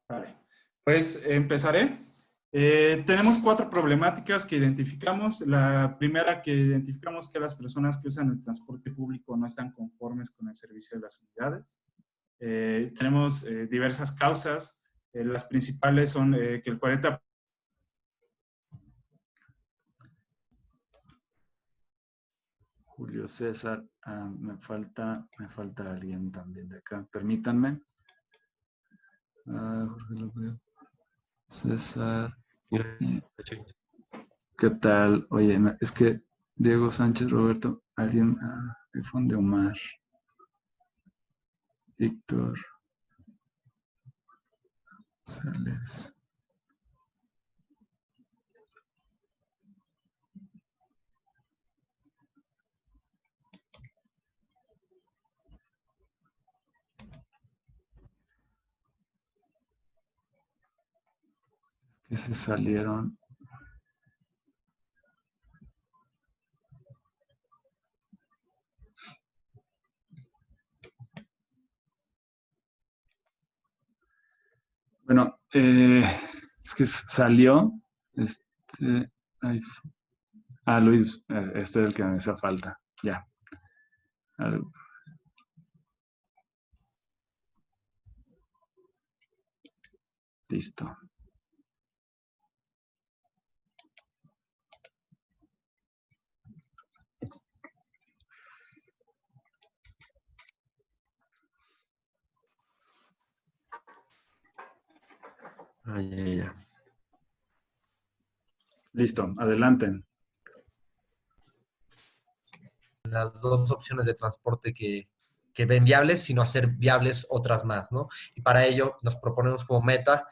Vale. Pues empezaré. Tenemos 4 problemáticas que identificamos. La primera que identificamos es que las personas que usan el transporte público no están conformes con el servicio de las unidades. Tenemos diversas causas. Las principales son que el 40%. Julio César, me falta alguien también de acá. Permítanme. Jorge López. César. ¿Qué tal? Oye, es que Diego Sánchez, Roberto, alguien, iPhone de Omar. Víctor. Sales. Que se salieron. Bueno, es que salió Luis, este es el que me hace falta. Ya. Listo. Ya. Listo, adelante. Las dos opciones de transporte que ven viables, sino hacer viables otras más, ¿no? Y para ello nos proponemos como meta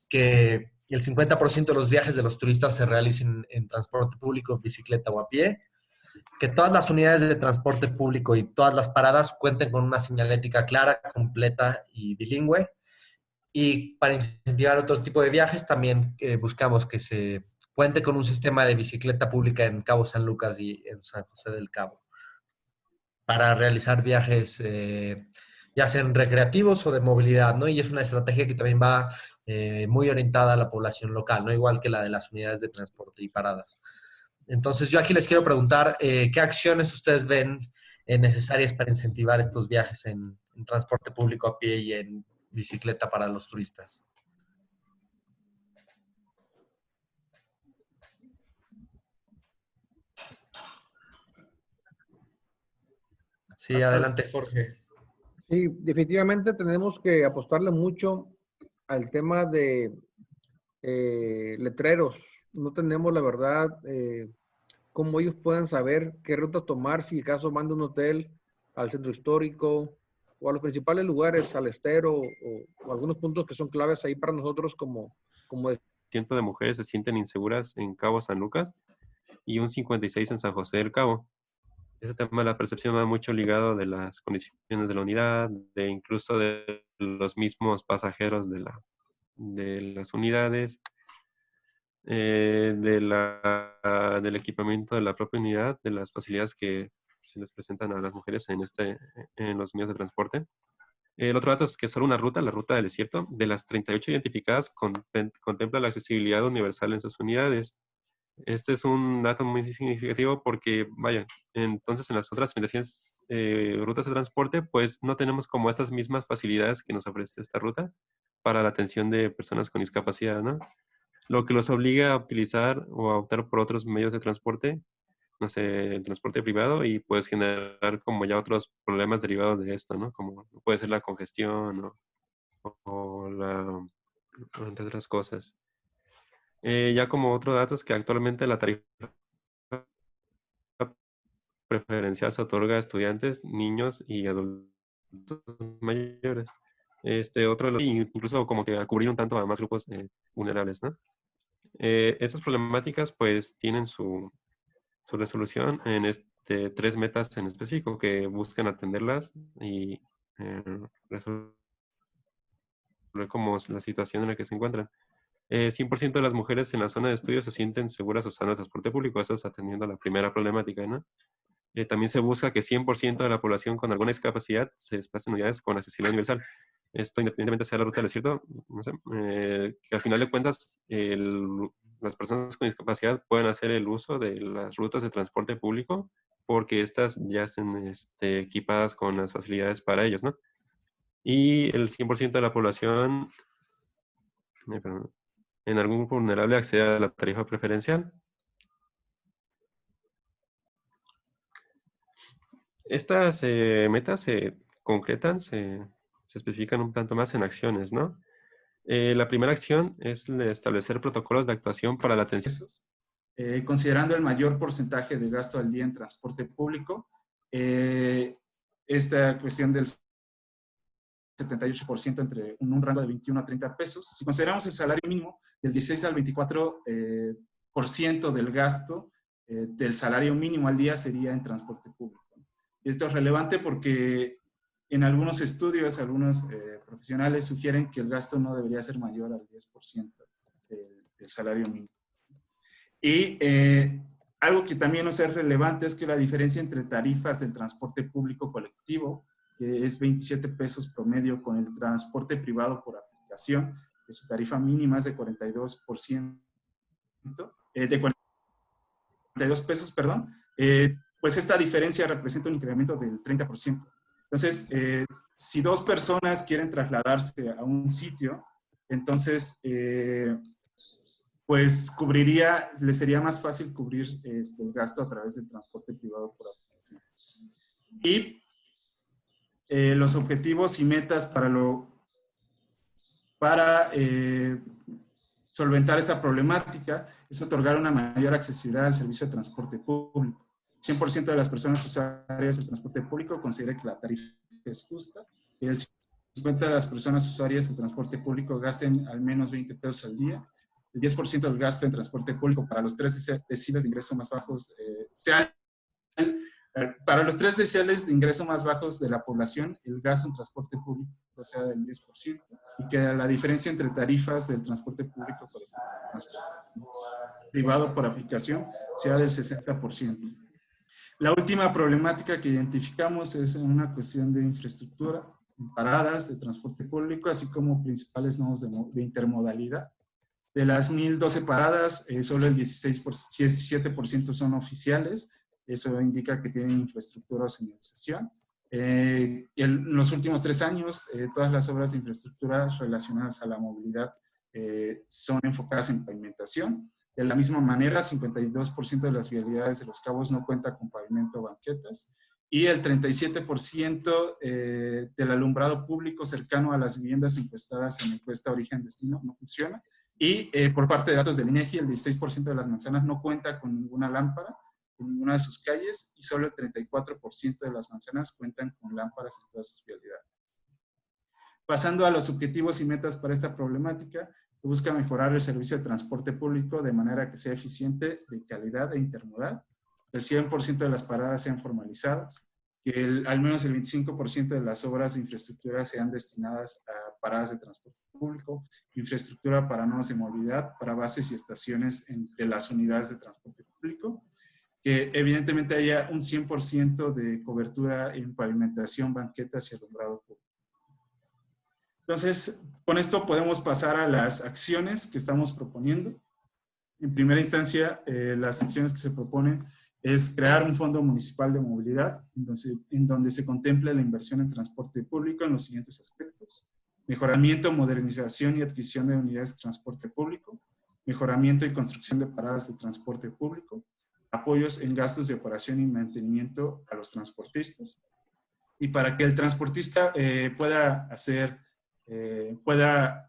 que el 50% de los viajes de los turistas se realicen en transporte público, en bicicleta o a pie, que todas las unidades de transporte público y todas las paradas cuenten con una señalética clara, completa y bilingüe. Y para incentivar otro tipo de viajes, también buscamos que se cuente con un sistema de bicicleta pública en Cabo San Lucas y en San José del Cabo, para realizar viajes ya sean recreativos o de movilidad, ¿no? Y es una estrategia que también va muy orientada a la población local, ¿no? Igual que la de las unidades de transporte y paradas. Entonces, yo aquí les quiero preguntar, ¿qué acciones ustedes ven necesarias para incentivar estos viajes en transporte público a pie y en bicicleta para los turistas? Sí, adelante, Jorge. Sí, definitivamente tenemos que apostarle mucho al tema de letreros. No tenemos, la verdad, cómo ellos puedan saber qué rutas tomar si acaso van de un hotel al centro histórico o a los principales lugares, al estero o algunos puntos que son claves ahí para nosotros como de mujeres se sienten inseguras en Cabo San Lucas y un 56% en San José del Cabo. Ese tema de la percepción va mucho ligado de las condiciones de la unidad, de incluso de los mismos pasajeros de las unidades, del equipamiento de la propia unidad, de las facilidades que se les presentan a las mujeres en los medios de transporte. El otro dato es que solo una ruta, la ruta del desierto, de las 38 identificadas, contempla la accesibilidad universal en sus unidades. Este es un dato muy significativo porque, vaya, entonces en las otras 36 rutas de transporte, pues no tenemos como estas mismas facilidades que nos ofrece esta ruta para la atención de personas con discapacidad, ¿no? lo que los obliga a utilizar o a optar por otros medios de transporte, no sé, el transporte privado, y puedes generar como ya otros problemas derivados de esto, ¿no? Como puede ser la congestión o entre otras cosas. Ya como otro dato es que actualmente la tarifa preferencial se otorga a estudiantes, niños y adultos mayores. Otro, incluso como que a cubrir un tanto a más grupos vulnerables, ¿no? Estas problemáticas pues tienen su resolución en 3 metas en específico que buscan atenderlas y resolver como la situación en la que se encuentran. 100% de las mujeres en la zona de estudio se sienten seguras usando el transporte público, eso es atendiendo a la primera problemática, ¿no? También se busca que 100% de la población con alguna discapacidad se desplace en unidades con accesibilidad universal. Esto independientemente sea la ruta del desierto, no sé, que al final de cuentas las personas con discapacidad pueden hacer el uso de las rutas de transporte público porque estas ya estén equipadas con las facilidades para ellos, ¿no? Y el 100% de la población en algún grupo vulnerable accede a la tarifa preferencial. Estas metas se concretan, se especifican un tanto más en acciones, ¿no? La primera acción es establecer protocolos de actuación para la atención. Considerando el mayor porcentaje de gasto al día en transporte público, esta cuestión del 78% entre un rango de 21 a 30 pesos. Si consideramos el salario mínimo, del 16 al 24% del gasto del salario mínimo al día sería en transporte público. Esto es relevante porque en algunos estudios, algunos profesionales sugieren que el gasto no debería ser mayor al 10% del salario mínimo. Y algo que también nos es relevante es que la diferencia entre tarifas del transporte público colectivo, que es 27 pesos promedio, con el transporte privado por aplicación, que su tarifa mínima es de 42%, de 42 pesos, perdón, pues esta diferencia representa un incremento del 30%. Entonces, si 2 personas quieren trasladarse a un sitio, entonces, pues les sería más fácil cubrir el gasto a través del transporte privado por aplicación. Y los objetivos y metas para solventar esta problemática es otorgar una mayor accesibilidad al servicio de transporte público. 100% de las personas usuarias del transporte público considera que la tarifa es justa. El 50% de las personas usuarias del transporte público gasten al menos 20 pesos al día. El 10% del gasto en transporte público para los 3 deciles de ingreso más bajos para los 3 deciles de ingreso más bajos de la población, el gasto en transporte público sea del 10%, y que la diferencia entre tarifas del transporte público por el transporte privado por aplicación sea del 60%. La última problemática que identificamos es una cuestión de infraestructura, paradas de transporte público, así como principales nodos de intermodalidad. De las 1,012 paradas, solo el 17% son oficiales. Eso indica que tienen infraestructura o señalización. En los últimos 3 años, todas las obras de infraestructura relacionadas a la movilidad son enfocadas en pavimentación. De la misma manera, 52% de las vialidades de Los Cabos no cuenta con pavimento o banquetas, y el 37% del alumbrado público cercano a las viviendas encuestadas en la encuesta origen-destino no funciona. Y por parte de datos del INEGI, el 16% de las manzanas no cuenta con ninguna lámpara en ninguna de sus calles, y solo el 34% de las manzanas cuentan con lámparas en todas sus vialidades. Pasando a los objetivos y metas para esta problemática, se busca mejorar el servicio de transporte público de manera que sea eficiente, de calidad e intermodal, que el 100% de las paradas sean formalizadas, que al menos el 25% de las obras de infraestructura sean destinadas a paradas de transporte público, infraestructura para nodos de movilidad, para bases y estaciones de las unidades de transporte público, que evidentemente haya un 100% de cobertura en pavimentación, banquetas y alumbrado público. Entonces, con esto podemos pasar a las acciones que estamos proponiendo. En primera instancia, las acciones que se proponen es crear un fondo municipal de movilidad en donde se contemple la inversión en transporte público en los siguientes aspectos: mejoramiento, modernización y adquisición de unidades de transporte público, mejoramiento y construcción de paradas de transporte público, apoyos en gastos de operación y mantenimiento a los transportistas. Y para que el transportista pueda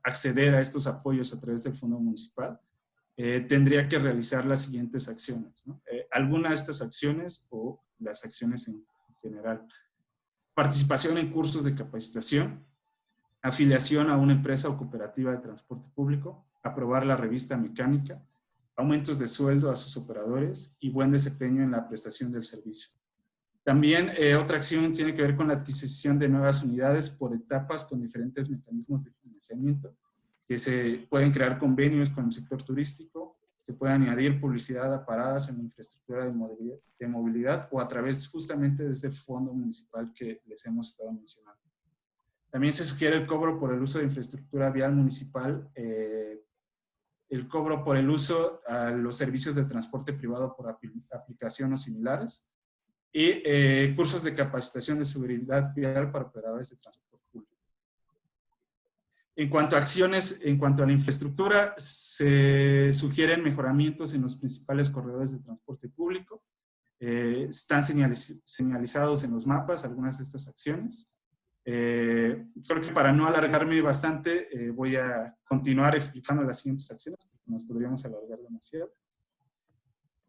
acceder a estos apoyos a través del Fondo Municipal, tendría que realizar las siguientes acciones, ¿no? Algunas de estas acciones o las acciones en general. Participación en cursos de capacitación, afiliación a una empresa o cooperativa de transporte público, aprobar la revista mecánica, aumentos de sueldo a sus operadores y buen desempeño en la prestación del servicio. También otra acción tiene que ver con la adquisición de nuevas unidades por etapas con diferentes mecanismos de financiamiento, que se pueden crear convenios con el sector turístico, se puede añadir publicidad a paradas en la infraestructura de movilidad o a través justamente de este fondo municipal que les hemos estado mencionando. También se sugiere el cobro por el uso de infraestructura vial municipal, el cobro por el uso a los servicios de transporte privado por aplicación o similares, y cursos de capacitación de seguridad vial para operadores de transporte público. En cuanto a acciones, en cuanto a la infraestructura, se sugieren mejoramientos en los principales corredores de transporte público. Están señalizados en los mapas algunas de estas acciones. Creo que para no alargarme bastante, voy a continuar explicando las siguientes acciones, porque nos podríamos alargar demasiado.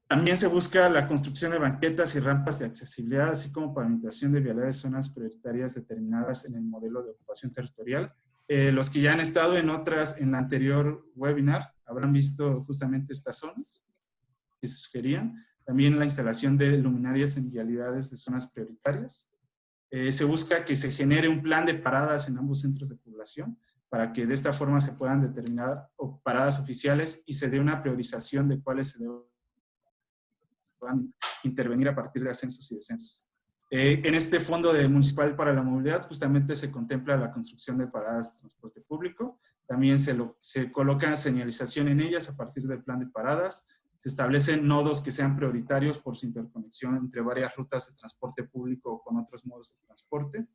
También se busca la construcción de banquetas y rampas de accesibilidad, así como pavimentación de vialidades de zonas prioritarias determinadas en el modelo de ocupación territorial. Los que ya han estado en en la anterior webinar habrán visto justamente estas zonas que se sugerían. También la instalación de luminarias en vialidades de zonas prioritarias. Se busca que se genere un plan de paradas en ambos centros de población para que de esta forma se puedan determinar paradas oficiales y se dé una priorización de cuáles se deben intervenir a partir de ascensos y descensos. En este Fondo Municipal para la Movilidad justamente se contempla la construcción de paradas de transporte público. También se coloca señalización en ellas a partir del plan de paradas. Se establecen nodos que sean prioritarios por su interconexión entre varias rutas de transporte público o con otros modos de transporte.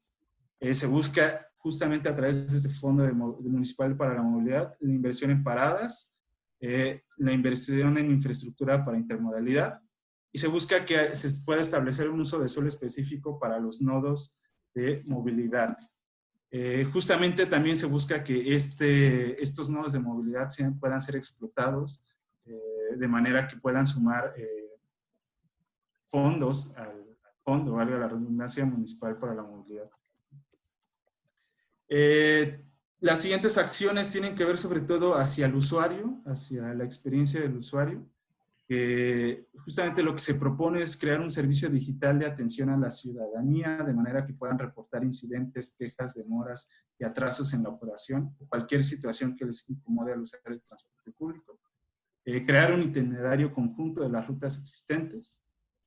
Se busca justamente a través de este Fondo Municipal para la Movilidad la inversión en paradas, la inversión en infraestructura para intermodalidad, y se busca que se pueda establecer un uso de suelo específico para los nodos de movilidad. Justamente también se busca que estos nodos de movilidad puedan ser explotados de manera que puedan sumar fondos al fondo, valga la redundancia, municipal para la movilidad. Las siguientes acciones tienen que ver sobre todo hacia el usuario, hacia la experiencia del usuario. Justamente lo que se propone es crear un servicio digital de atención a la ciudadanía, de manera que puedan reportar incidentes, quejas, demoras y atrasos en la operación, o cualquier situación que les incomode al usar el transporte público. Crear un itinerario conjunto de las rutas existentes,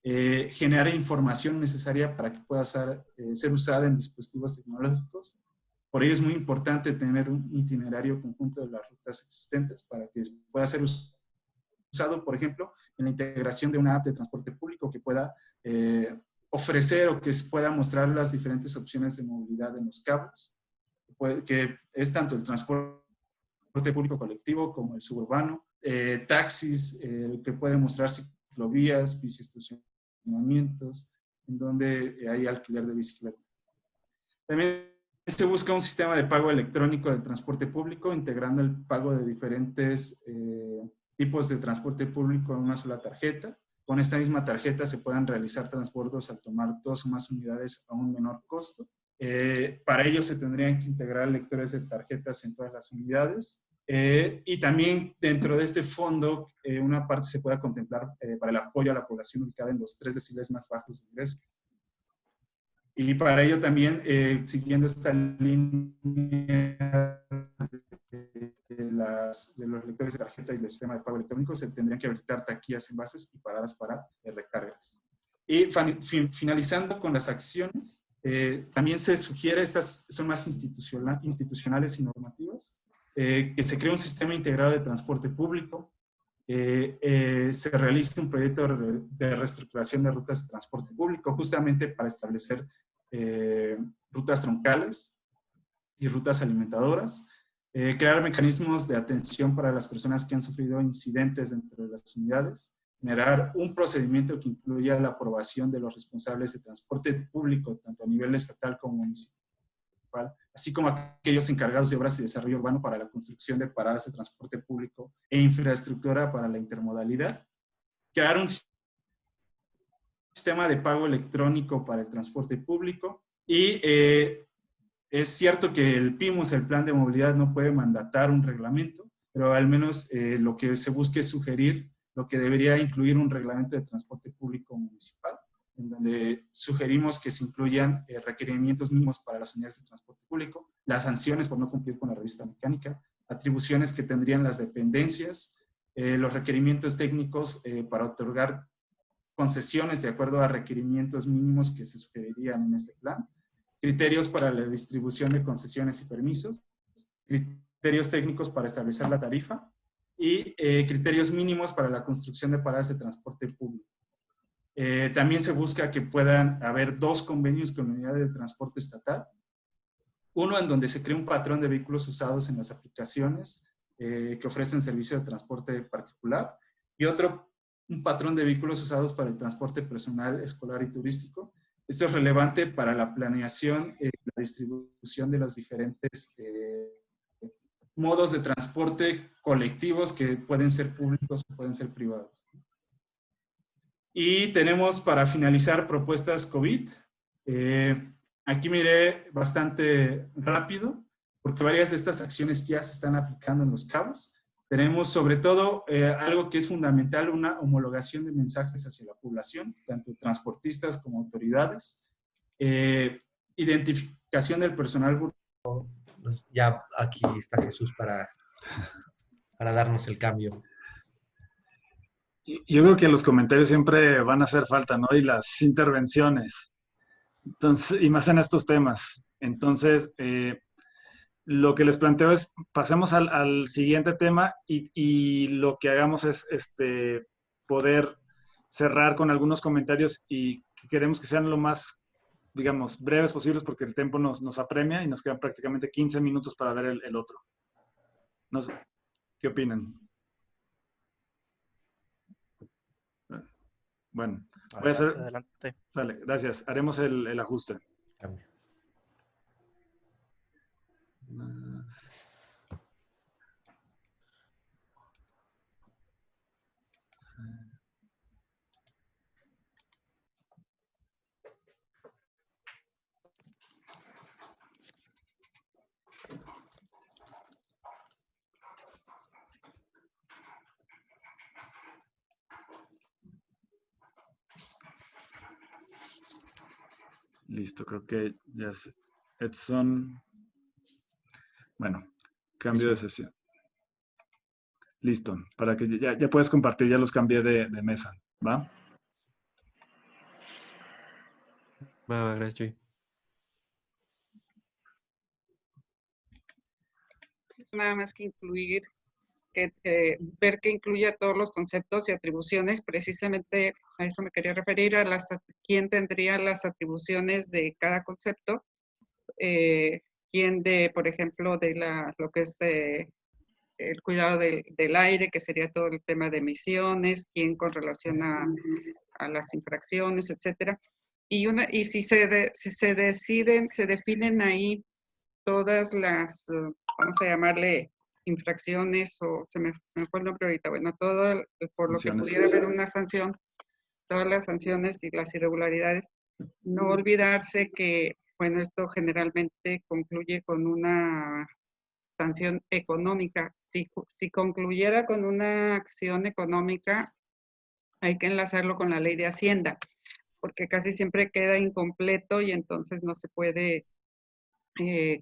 generar información necesaria para que pueda ser usada en dispositivos tecnológicos. Por ello es muy importante tener un itinerario conjunto de las rutas existentes para que pueda ser usado, por ejemplo, en la integración de una app de transporte público que pueda ofrecer o que pueda mostrar las diferentes opciones de movilidad en los cabos, que es tanto el transporte público colectivo como el suburbano, taxis, que puede mostrar ciclovías, biciestacionamientos, en donde hay alquiler de bicicleta. También se busca un sistema de pago electrónico del transporte público, integrando el pago de diferentes tipos de transporte público en una sola tarjeta. Con esta misma tarjeta se puedan realizar transbordos al tomar 2 o más unidades a un menor costo. Para ello se tendrían que integrar lectores de tarjetas en todas las unidades. Y también dentro de este fondo, una parte se pueda contemplar para el apoyo a la población ubicada en los 3 deciles más bajos de ingreso. Y para ello también, siguiendo esta línea de los lectores de tarjeta y del sistema de pago electrónico, se tendrían que habilitar taquillas, envases y paradas para recargas. Y finalizando con las acciones, también se sugiere, estas son más institucionales y normativas, que se cree un sistema integrado de transporte público, se realiza un proyecto de reestructuración de rutas de transporte público justamente para establecer rutas troncales y rutas alimentadoras. crear mecanismos de atención para las personas que han sufrido incidentes dentro de las unidades, generar un procedimiento que incluya la aprobación de los responsables de transporte público, tanto a nivel estatal como municipal, así como aquellos encargados de obras y desarrollo urbano para la construcción de paradas de transporte público e infraestructura para la intermodalidad, crear un sistema de pago electrónico para el transporte público y es cierto que el PIMUS, el Plan de Movilidad, no puede mandatar un reglamento, pero al menos lo que se busca es sugerir lo que debería incluir un reglamento de transporte público municipal, en donde sugerimos que se incluyan requerimientos mínimos para las unidades de transporte público, las sanciones por no cumplir con la revista mecánica, atribuciones que tendrían las dependencias, los requerimientos técnicos para otorgar concesiones de acuerdo a requerimientos mínimos que se sugerirían en este plan, criterios para la distribución de concesiones y permisos, criterios técnicos para establecer la tarifa y criterios mínimos para la construcción de paradas de transporte público. También se busca que puedan haber 2 convenios con unidades de transporte estatal, uno en donde se cree un patrón de vehículos usados en las aplicaciones que ofrecen servicio de transporte particular, y otro, un patrón de vehículos usados para el transporte personal, escolar y turístico. Esto es relevante para la planeación y la distribución de los diferentes modos de transporte colectivos que pueden ser públicos o pueden ser privados. Y tenemos para finalizar propuestas COVID. Aquí miré bastante rápido porque varias de estas acciones ya se están aplicando en Los Cabos. Tenemos sobre todo algo que es fundamental, una homologación de mensajes hacia la población, tanto transportistas como autoridades. Identificación del personal. Ya aquí está Jesús para darnos el cambio. Yo creo que los comentarios siempre van a hacer falta, ¿no? Y las intervenciones. Entonces, y más en estos temas. Entonces, lo que les planteo es, pasemos al siguiente tema y lo que hagamos es poder cerrar con algunos comentarios y queremos que sean lo más, digamos, breves posibles porque el tiempo nos apremia y nos quedan prácticamente 15 minutos para ver el otro. No sé, ¿qué opinan? Bueno, voy a hacer... Adelante. Vale, gracias. Haremos el ajuste. Cambio. Listo, creo que ya es Edson. Bueno, cambio de sesión. Listo, para que ya puedes compartir, ya los cambié de mesa, ¿va? Va, gracias, Chuy. Nada más que incluir, ver que incluya todos los conceptos y atribuciones, precisamente a eso me quería referir, a quién tendría las atribuciones de cada concepto, quién por ejemplo, lo que es el cuidado del aire, que sería todo el tema de emisiones, quién con relación a las infracciones, etcétera. Y si se definen ahí todas las, vamos a llamarle infracciones, o se me fue el nombre ahorita, bueno, todo por lo que pudiera haber una sanción, todas las sanciones y las irregularidades, no olvidarse que, bueno, esto generalmente concluye con una sanción económica. Si concluyera con una acción económica, hay que enlazarlo con la ley de Hacienda, porque casi siempre queda incompleto y entonces no se puede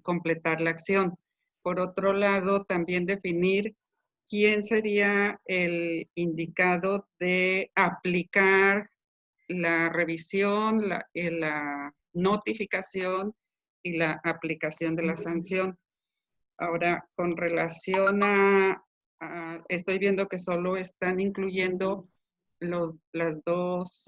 completar la acción. Por otro lado, también definir quién sería el indicado de aplicar la revisión, la notificación y la aplicación de la sanción. Ahora, con relación estoy viendo que solo están incluyendo las dos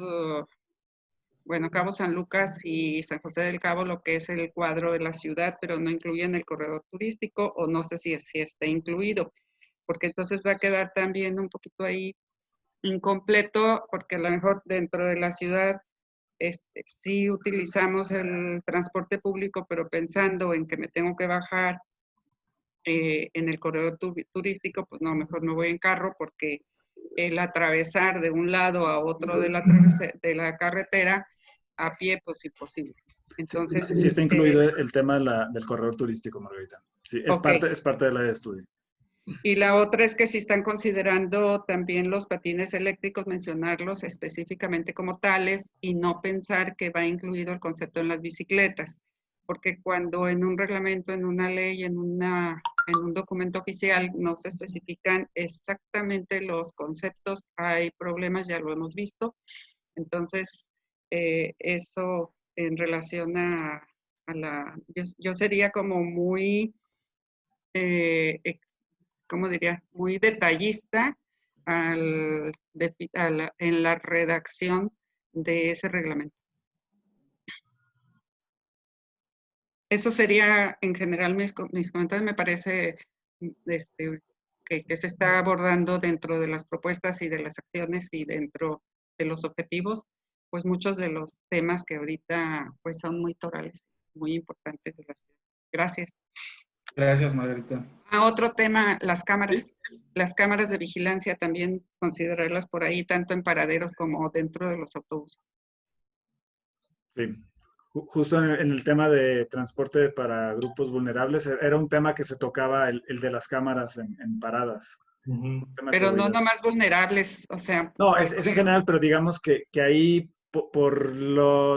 bueno, Cabo San Lucas y San José del Cabo, lo que es el cuadro de la ciudad, pero no incluyen el corredor turístico, o no sé si está incluido, porque entonces va a quedar también un poquito ahí incompleto, porque a lo mejor dentro de la ciudad sí utilizamos el transporte público, pero pensando en que me tengo que bajar en el corredor turístico, pues no, mejor me voy en carro, porque el atravesar de un lado a otro de la carretera a pie, pues imposible. Entonces, sí está incluido el tema del corredor turístico, Margarita. Sí, es parte del área de estudio. Y la otra es que si están considerando también los patines eléctricos, mencionarlos específicamente como tales y no pensar que va incluido el concepto en las bicicletas, porque cuando en un reglamento, en una ley, en un documento oficial no se especifican exactamente los conceptos, hay problemas, ya lo hemos visto. Entonces, eso en relación a yo sería como muy... ¿cómo diría? Muy detallista en la redacción de ese reglamento. Eso sería en general mis comentarios. Me parece que se está abordando dentro de las propuestas y de las acciones y dentro de los objetivos, pues muchos de los temas que ahorita pues son muy torales, muy importantes de la ciudad. Gracias. Gracias, Margarita. Otro tema, las cámaras. ¿Sí? Las cámaras de vigilancia también considerarlas por ahí, tanto en paraderos como dentro de los autobuses. Sí, justo en el tema de transporte para grupos vulnerables, era un tema que se tocaba el de las cámaras en paradas. Pero no nomás vulnerables, o sea... No, es en general, pero digamos que ahí... por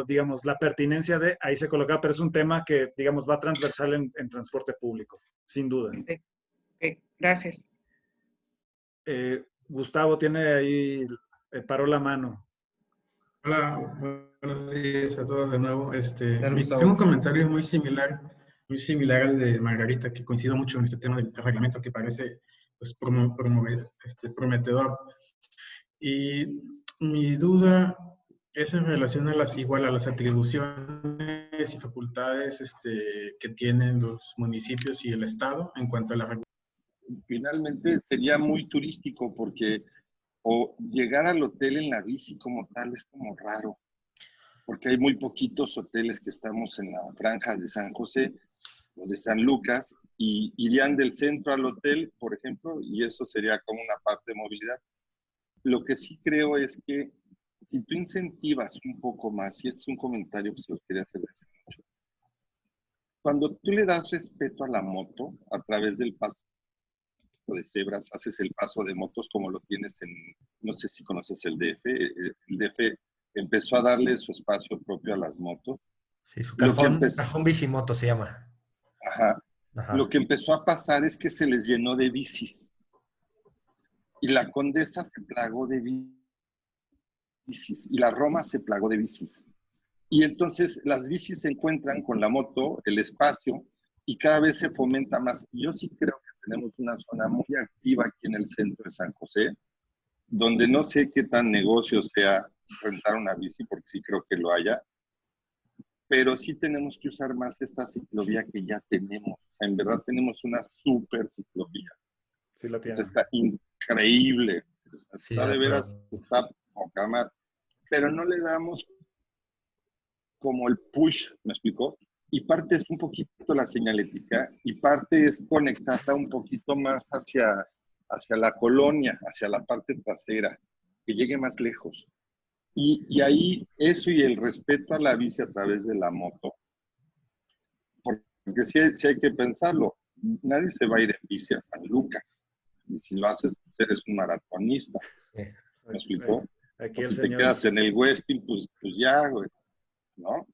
digamos, la pertinencia de, ahí se coloca, pero es un tema que, digamos, va transversal en transporte público, sin duda. Okay. Gracias. Gustavo tiene ahí, paró la mano. Hola, buenos días a todos de nuevo. Tengo un comentario muy similar al de Margarita, que coincido mucho en este tema del reglamento, que parece pues, prometedor. Y mi duda es en relación a las atribuciones y facultades que tienen los municipios y el Estado en cuanto a la... Finalmente sería muy turístico porque llegar al hotel en la bici como tal es como raro, porque hay muy poquitos hoteles que estamos en la franja de San José o de San Lucas y irían del centro al hotel, por ejemplo, y eso sería como una parte de movilidad. Lo que sí creo es que si tú incentivas un poco más, y este es un comentario que se los quería hacer hace mucho, cuando tú le das respeto a la moto a través del paso de cebras, haces el paso de motos como lo tienes en, no sé si conoces el DF, el DF empezó a darle su espacio propio a las motos. Sí, su cajón bicimoto se llama. Ajá. Lo que empezó a pasar es que se les llenó de bicis. Y la Condesa se plagó de bicis. Y la Roma se plagó de bicis. Y entonces las bicis se encuentran con la moto, el espacio, y cada vez se fomenta más. Yo sí creo que tenemos una zona muy activa aquí en el centro de San José, donde no sé qué tan negocio sea rentar una bici, porque sí creo que lo haya, pero sí tenemos que usar más esta ciclovía que ya tenemos. O sea, en verdad tenemos una súper ciclovía. Sí la tiene. O sea, está increíble. O sea, Sí, está de veras, está poca madre. Pero no le damos como el push, ¿me explicó? Y parte es un poquito la señalética y parte es conectarla un poquito más hacia la colonia, hacia la parte trasera, que llegue más lejos. Y ahí eso y el respeto a la bici a través de la moto, porque sí hay que pensarlo, nadie se va a ir en bici a San Lucas, y si lo haces, pues eres un maratonista, ¿me explicó? Aquí o el si señor... te quedas en el Westin, pues ya, güey, ¿no?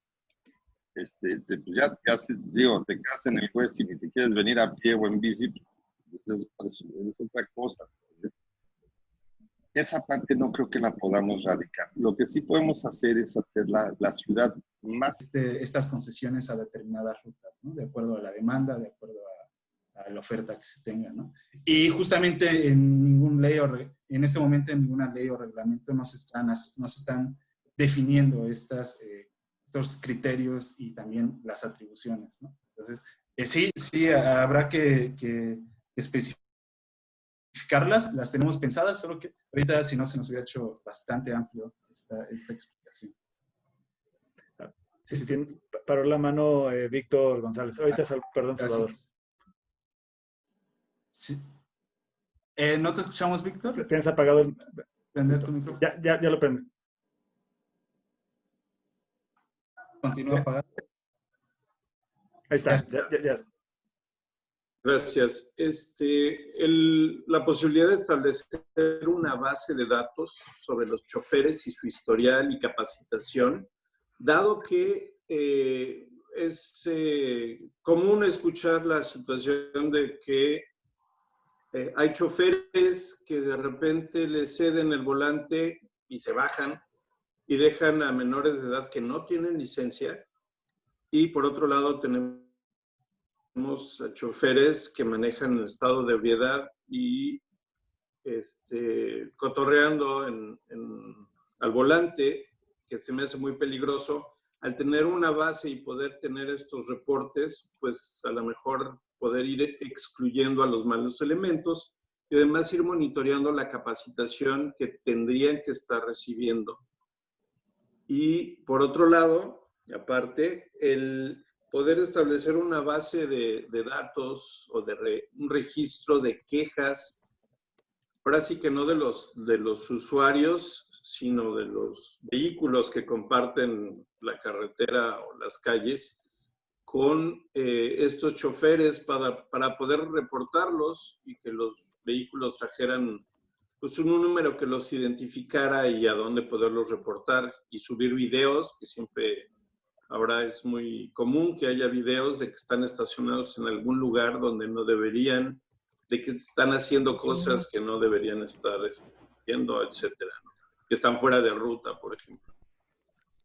Pues ya te quedas en el Westin y te quieres venir a pie o en bici, pues es otra cosa. Esa parte no creo que la podamos radicar. Lo que sí podemos hacer es hacer la ciudad más... estas concesiones a determinadas rutas, ¿no? De acuerdo a la demanda, de acuerdo a la oferta que se tenga, ¿no? Y justamente en ese momento en ninguna ley o reglamento nos están definiendo estos criterios y también las atribuciones, ¿no? Entonces, sí, habrá que especificarlas, las tenemos pensadas, solo que ahorita si no se nos hubiera hecho bastante amplio esta explicación. Sí, paró la mano Víctor González. Ahorita, perdón, Salvador. Sí. ¿No te escuchamos, Víctor? ¿Tienes apagado el... ¿Prender tu micrófono? Ya lo prende. Continúa apagado. Ahí está, ya. Gracias. La posibilidad de establecer una base de datos sobre los choferes y su historial y capacitación, dado que es común escuchar la situación de que hay choferes que de repente le ceden el volante y se bajan y dejan a menores de edad que no tienen licencia. Y por otro lado tenemos a choferes que manejan en estado de ebriedad y cotorreando al volante, que se me hace muy peligroso. Al tener una base y poder tener estos reportes, pues a lo mejor poder ir excluyendo a los malos elementos y además ir monitoreando la capacitación que tendrían que estar recibiendo. Y por otro lado, aparte, el poder establecer una base de datos o un registro de quejas, ahora sí que no de los usuarios, sino de los vehículos que comparten la carretera o las calles, con estos choferes para poder reportarlos y que los vehículos trajeran pues un número que los identificara y a dónde poderlos reportar, y subir videos, que siempre ahora es muy común que haya videos de que están estacionados en algún lugar donde no deberían, de que están haciendo cosas que no deberían estar haciendo, etcétera, ¿no? Que están fuera de ruta, por ejemplo.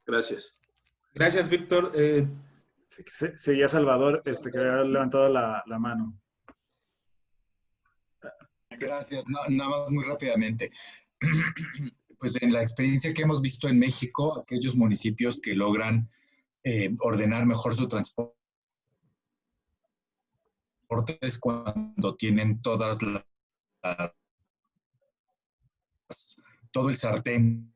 Gracias. Gracias, Víctor. Seguía Salvador, que había levantado la mano. Gracias. Nada más muy rápidamente. Pues en la experiencia que hemos visto en México, aquellos municipios que logran ordenar mejor su transporte es cuando tienen todo el sartén,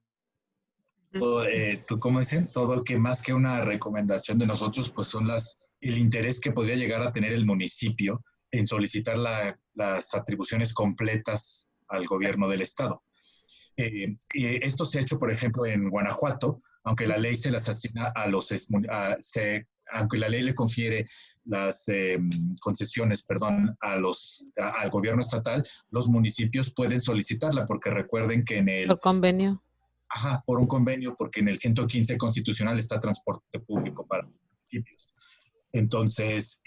¿cómo dicen? Todo, que más que una recomendación de nosotros, pues son el interés que podría llegar a tener el municipio en solicitar las atribuciones completas al gobierno del estado. Esto se ha hecho, por ejemplo, en Guanajuato, aunque la ley se las asigna aunque la ley le confiere las concesiones, perdón, al gobierno estatal, los municipios pueden solicitarla, porque recuerden que Por convenio. Ajá, por un convenio, porque en el 115 constitucional está transporte público para municipios. Entonces,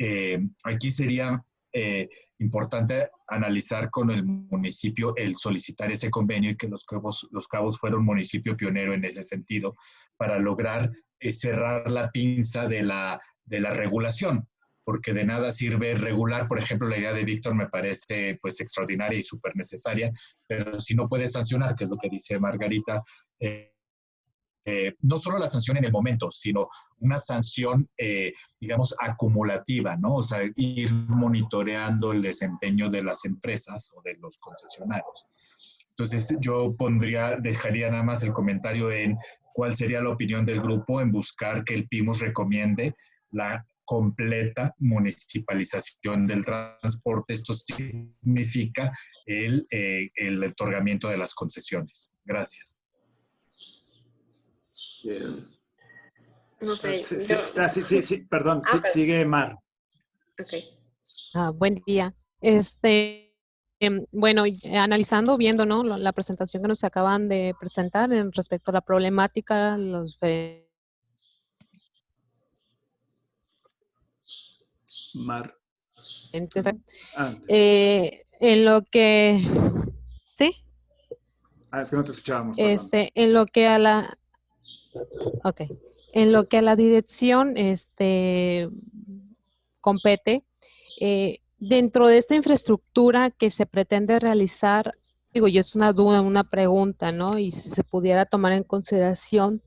aquí sería importante analizar con el municipio el solicitar ese convenio, y que Los Cabos fuera un municipio pionero en ese sentido para lograr cerrar la pinza de la regulación, porque de nada sirve regular. Por ejemplo, la idea de Víctor me parece pues extraordinaria y súper necesaria, pero si no puedes sancionar, que es lo que dice Margarita, no solo la sanción en el momento, sino una sanción, digamos, acumulativa, ¿no? O sea, ir monitoreando el desempeño de las empresas o de los concesionarios. Entonces, yo dejaría nada más el comentario en cuál sería la opinión del grupo en buscar que el PIMUS recomiende la completa municipalización del transporte. Esto significa el otorgamiento de las concesiones. Gracias. Bien. No sé. Sí, perdón, sigue Mar. Ok. Buen día. Bueno, viendo, ¿no?, la presentación que nos acaban de presentar en respecto a la problemática, Mar. en lo que... ¿Sí? Es que no te escuchábamos. Perdón. En lo que a la... Ok. En lo que a la dirección compete, dentro de esta infraestructura que se pretende realizar, digo, y es una duda, una pregunta, ¿no? Y si se pudiera tomar en consideración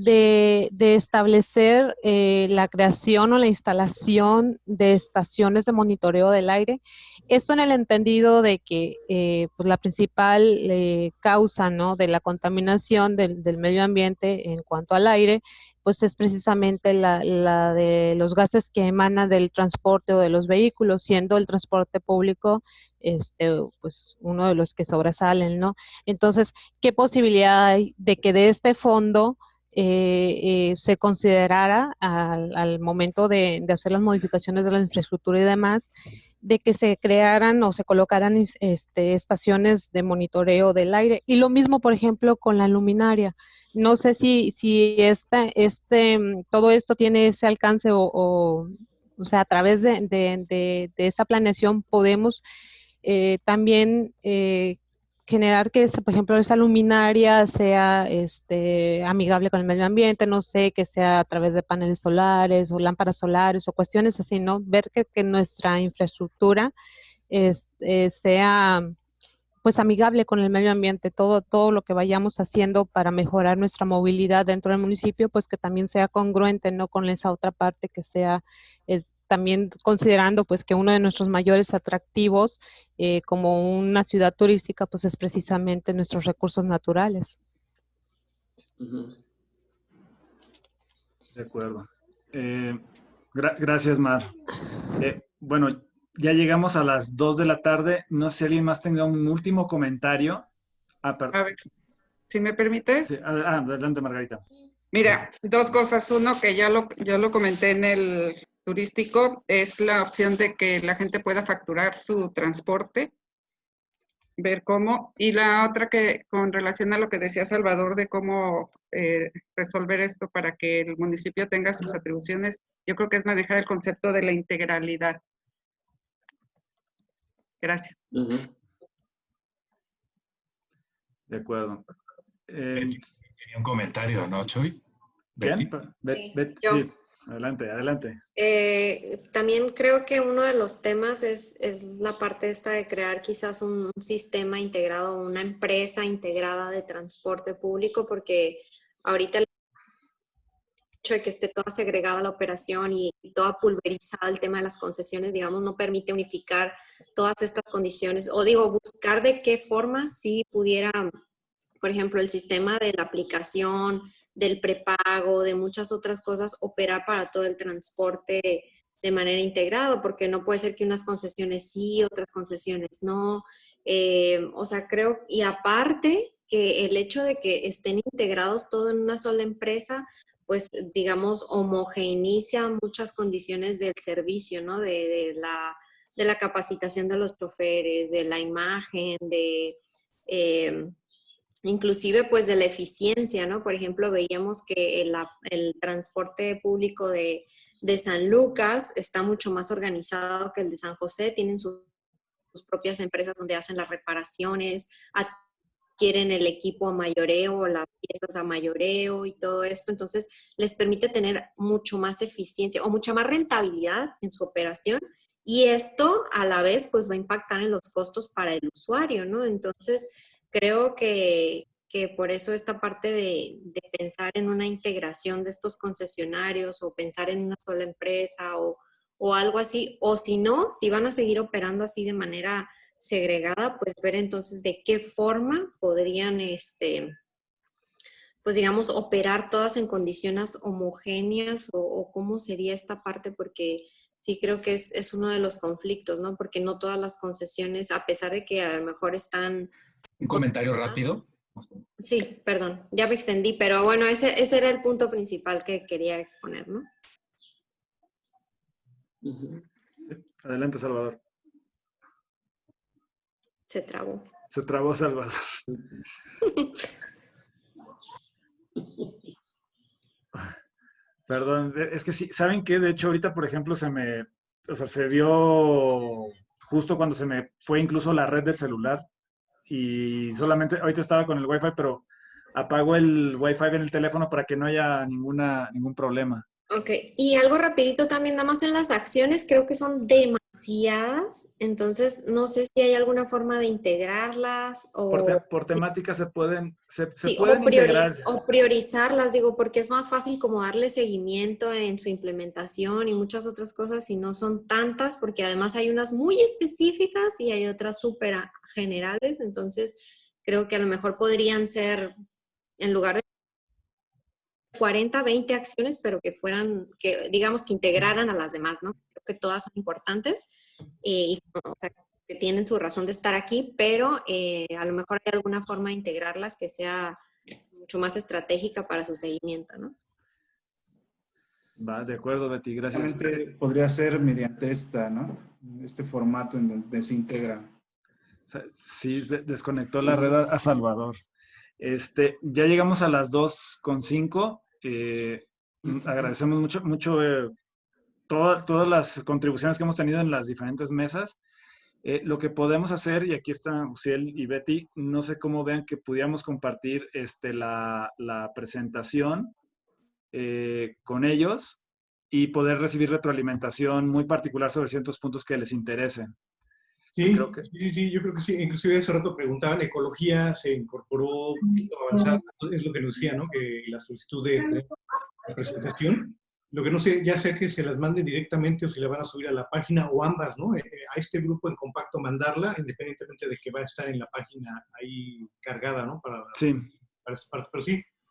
de establecer la creación o la instalación de estaciones de monitoreo del aire. Esto en el entendido de que pues la principal causa, ¿no?, de la contaminación del medio ambiente en cuanto al aire, pues es precisamente la de los gases que emanan del transporte o de los vehículos, siendo el transporte público pues uno de los que sobresalen, ¿no? Entonces, ¿qué posibilidad hay de que de este fondo se considerara al momento de hacer las modificaciones de la infraestructura y demás, de que se crearan o se colocaran estaciones de monitoreo del aire? Y lo mismo, por ejemplo, con la luminaria. No sé si todo esto tiene ese alcance o sea, a través de esa planeación podemos también generar que, por ejemplo, esa luminaria sea amigable con el medio ambiente, no sé, que sea a través de paneles solares o lámparas solares o cuestiones así, ¿no? Ver que nuestra infraestructura sea pues amigable con el medio ambiente, todo lo que vayamos haciendo para mejorar nuestra movilidad dentro del municipio, pues que también sea congruente, ¿no?, con esa otra parte, que sea también considerando pues que uno de nuestros mayores atractivos como una ciudad turística pues es precisamente nuestros recursos naturales. De acuerdo. Gracias, Mar. Bueno, ya llegamos a las 2 de la tarde. No sé si alguien más tenga un último comentario. A ver, si me permites. Sí, adelante, Margarita. Mira, dos cosas. Uno, que ya lo comenté en el turístico, es la opción de que la gente pueda facturar su transporte, ver cómo. Y la otra, que con relación a lo que decía Salvador de cómo resolver esto para que el municipio tenga sus atribuciones, yo creo que es manejar el concepto de la integralidad. Gracias. De acuerdo. Quería un comentario, ¿no, Chuy? ¿Quién? Yo. Sí, adelante. También creo que uno de los temas es la parte esta de crear quizás un sistema integrado, una empresa integrada de transporte público, porque ahorita el hecho de que esté toda segregada la operación y toda pulverizada el tema de las concesiones, digamos, no permite unificar todas estas condiciones, o digo, buscar de qué forma sí pudiera, por ejemplo, el sistema de la aplicación, del prepago, de muchas otras cosas, operar para todo el transporte de manera integrada, porque no puede ser que unas concesiones sí, otras concesiones no. O sea, creo, y aparte que el hecho de que estén integrados todo en una sola empresa, pues, digamos, homogeneiza muchas condiciones del servicio, ¿no? De la capacitación de los choferes, de la imagen, inclusive pues de la eficiencia, ¿no? Por ejemplo, veíamos que el transporte público de San Lucas está mucho más organizado que el de San José, tienen sus propias empresas donde hacen las reparaciones, adquieren el equipo a mayoreo, las piezas a mayoreo y todo esto, entonces les permite tener mucho más eficiencia o mucha más rentabilidad en su operación, y esto a la vez pues va a impactar en los costos para el usuario, ¿no? Entonces, creo que por eso esta parte de pensar en una integración de estos concesionarios o pensar en una sola empresa o algo así, o si no, si van a seguir operando así de manera segregada, pues ver entonces de qué forma podrían, pues digamos, operar todas en condiciones homogéneas o cómo sería esta parte, porque sí creo que es uno de los conflictos, ¿no? Porque no todas las concesiones, a pesar de que a lo mejor están... Un comentario rápido. Sí, perdón, ya me extendí, pero bueno, ese era el punto principal que quería exponer, ¿no? Adelante, Salvador. Se trabó. Se trabó, Salvador. Perdón, es que sí, ¿saben qué? De hecho, ahorita, por ejemplo, se vio justo cuando se me fue incluso la red del celular y solamente, ahorita estaba con el Wi-Fi, pero apago el Wi-Fi en el teléfono para que no haya ningún problema. Ok, y algo rapidito también, nada más en las acciones, creo que son demasiadas, entonces no sé si hay alguna forma de integrarlas o... Por temática se pueden Sí, integrar. o priorizarlas, digo, porque es más fácil como darle seguimiento en su implementación y muchas otras cosas si no son tantas, porque además hay unas muy específicas y hay otras súper generales, entonces creo que a lo mejor podrían ser, en lugar de 40, 20 acciones, pero que fueran, que digamos que integraran a las demás, ¿no? Creo que todas son importantes y o sea, que tienen su razón de estar aquí, pero a lo mejor hay alguna forma de integrarlas que sea mucho más estratégica para su seguimiento, ¿no? Va, de acuerdo, Betty, gracias. Podría ser mediante ¿no? Este formato en donde se integra. Sí, desconectó la red a Salvador. Ya llegamos a las 2:05. Agradecemos mucho todas las contribuciones que hemos tenido en las diferentes mesas. Lo que podemos hacer, y aquí están Uciel y Betty, no sé cómo vean que pudiéramos compartir la presentación con ellos y poder recibir retroalimentación muy particular sobre ciertos puntos que les interesen. Sí, yo creo que sí. Inclusive hace rato preguntaban, ecología se incorporó un poquito avanzada, es lo que nos decía, ¿no? Que la solicitud de presentación, lo que no sé, ya sea que se las manden directamente o si la van a subir a la página o ambas, ¿no? A este grupo en compacto mandarla, independientemente de que va a estar en la página ahí cargada, ¿no? Para esta parte. Pero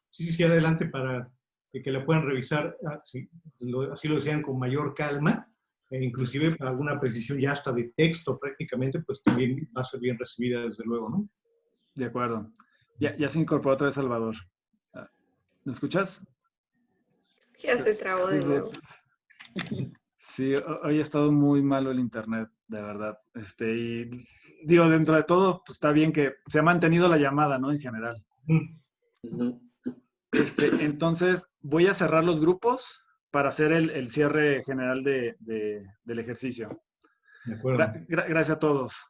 sí, adelante para que la puedan revisar, así lo desean con mayor calma. Inclusive para alguna precisión ya hasta de texto prácticamente, pues también va a ser bien recibida desde luego, ¿no? De acuerdo. Ya se incorporó otra vez Salvador. ¿Me escuchas? Ya se trabó de nuevo. Sí, hoy ha estado muy malo el internet, de verdad. Y digo, dentro de todo, pues está bien que se ha mantenido la llamada, ¿no? En general. Entonces, voy a cerrar los grupos para hacer el cierre general del ejercicio. De acuerdo. Gracias a todos.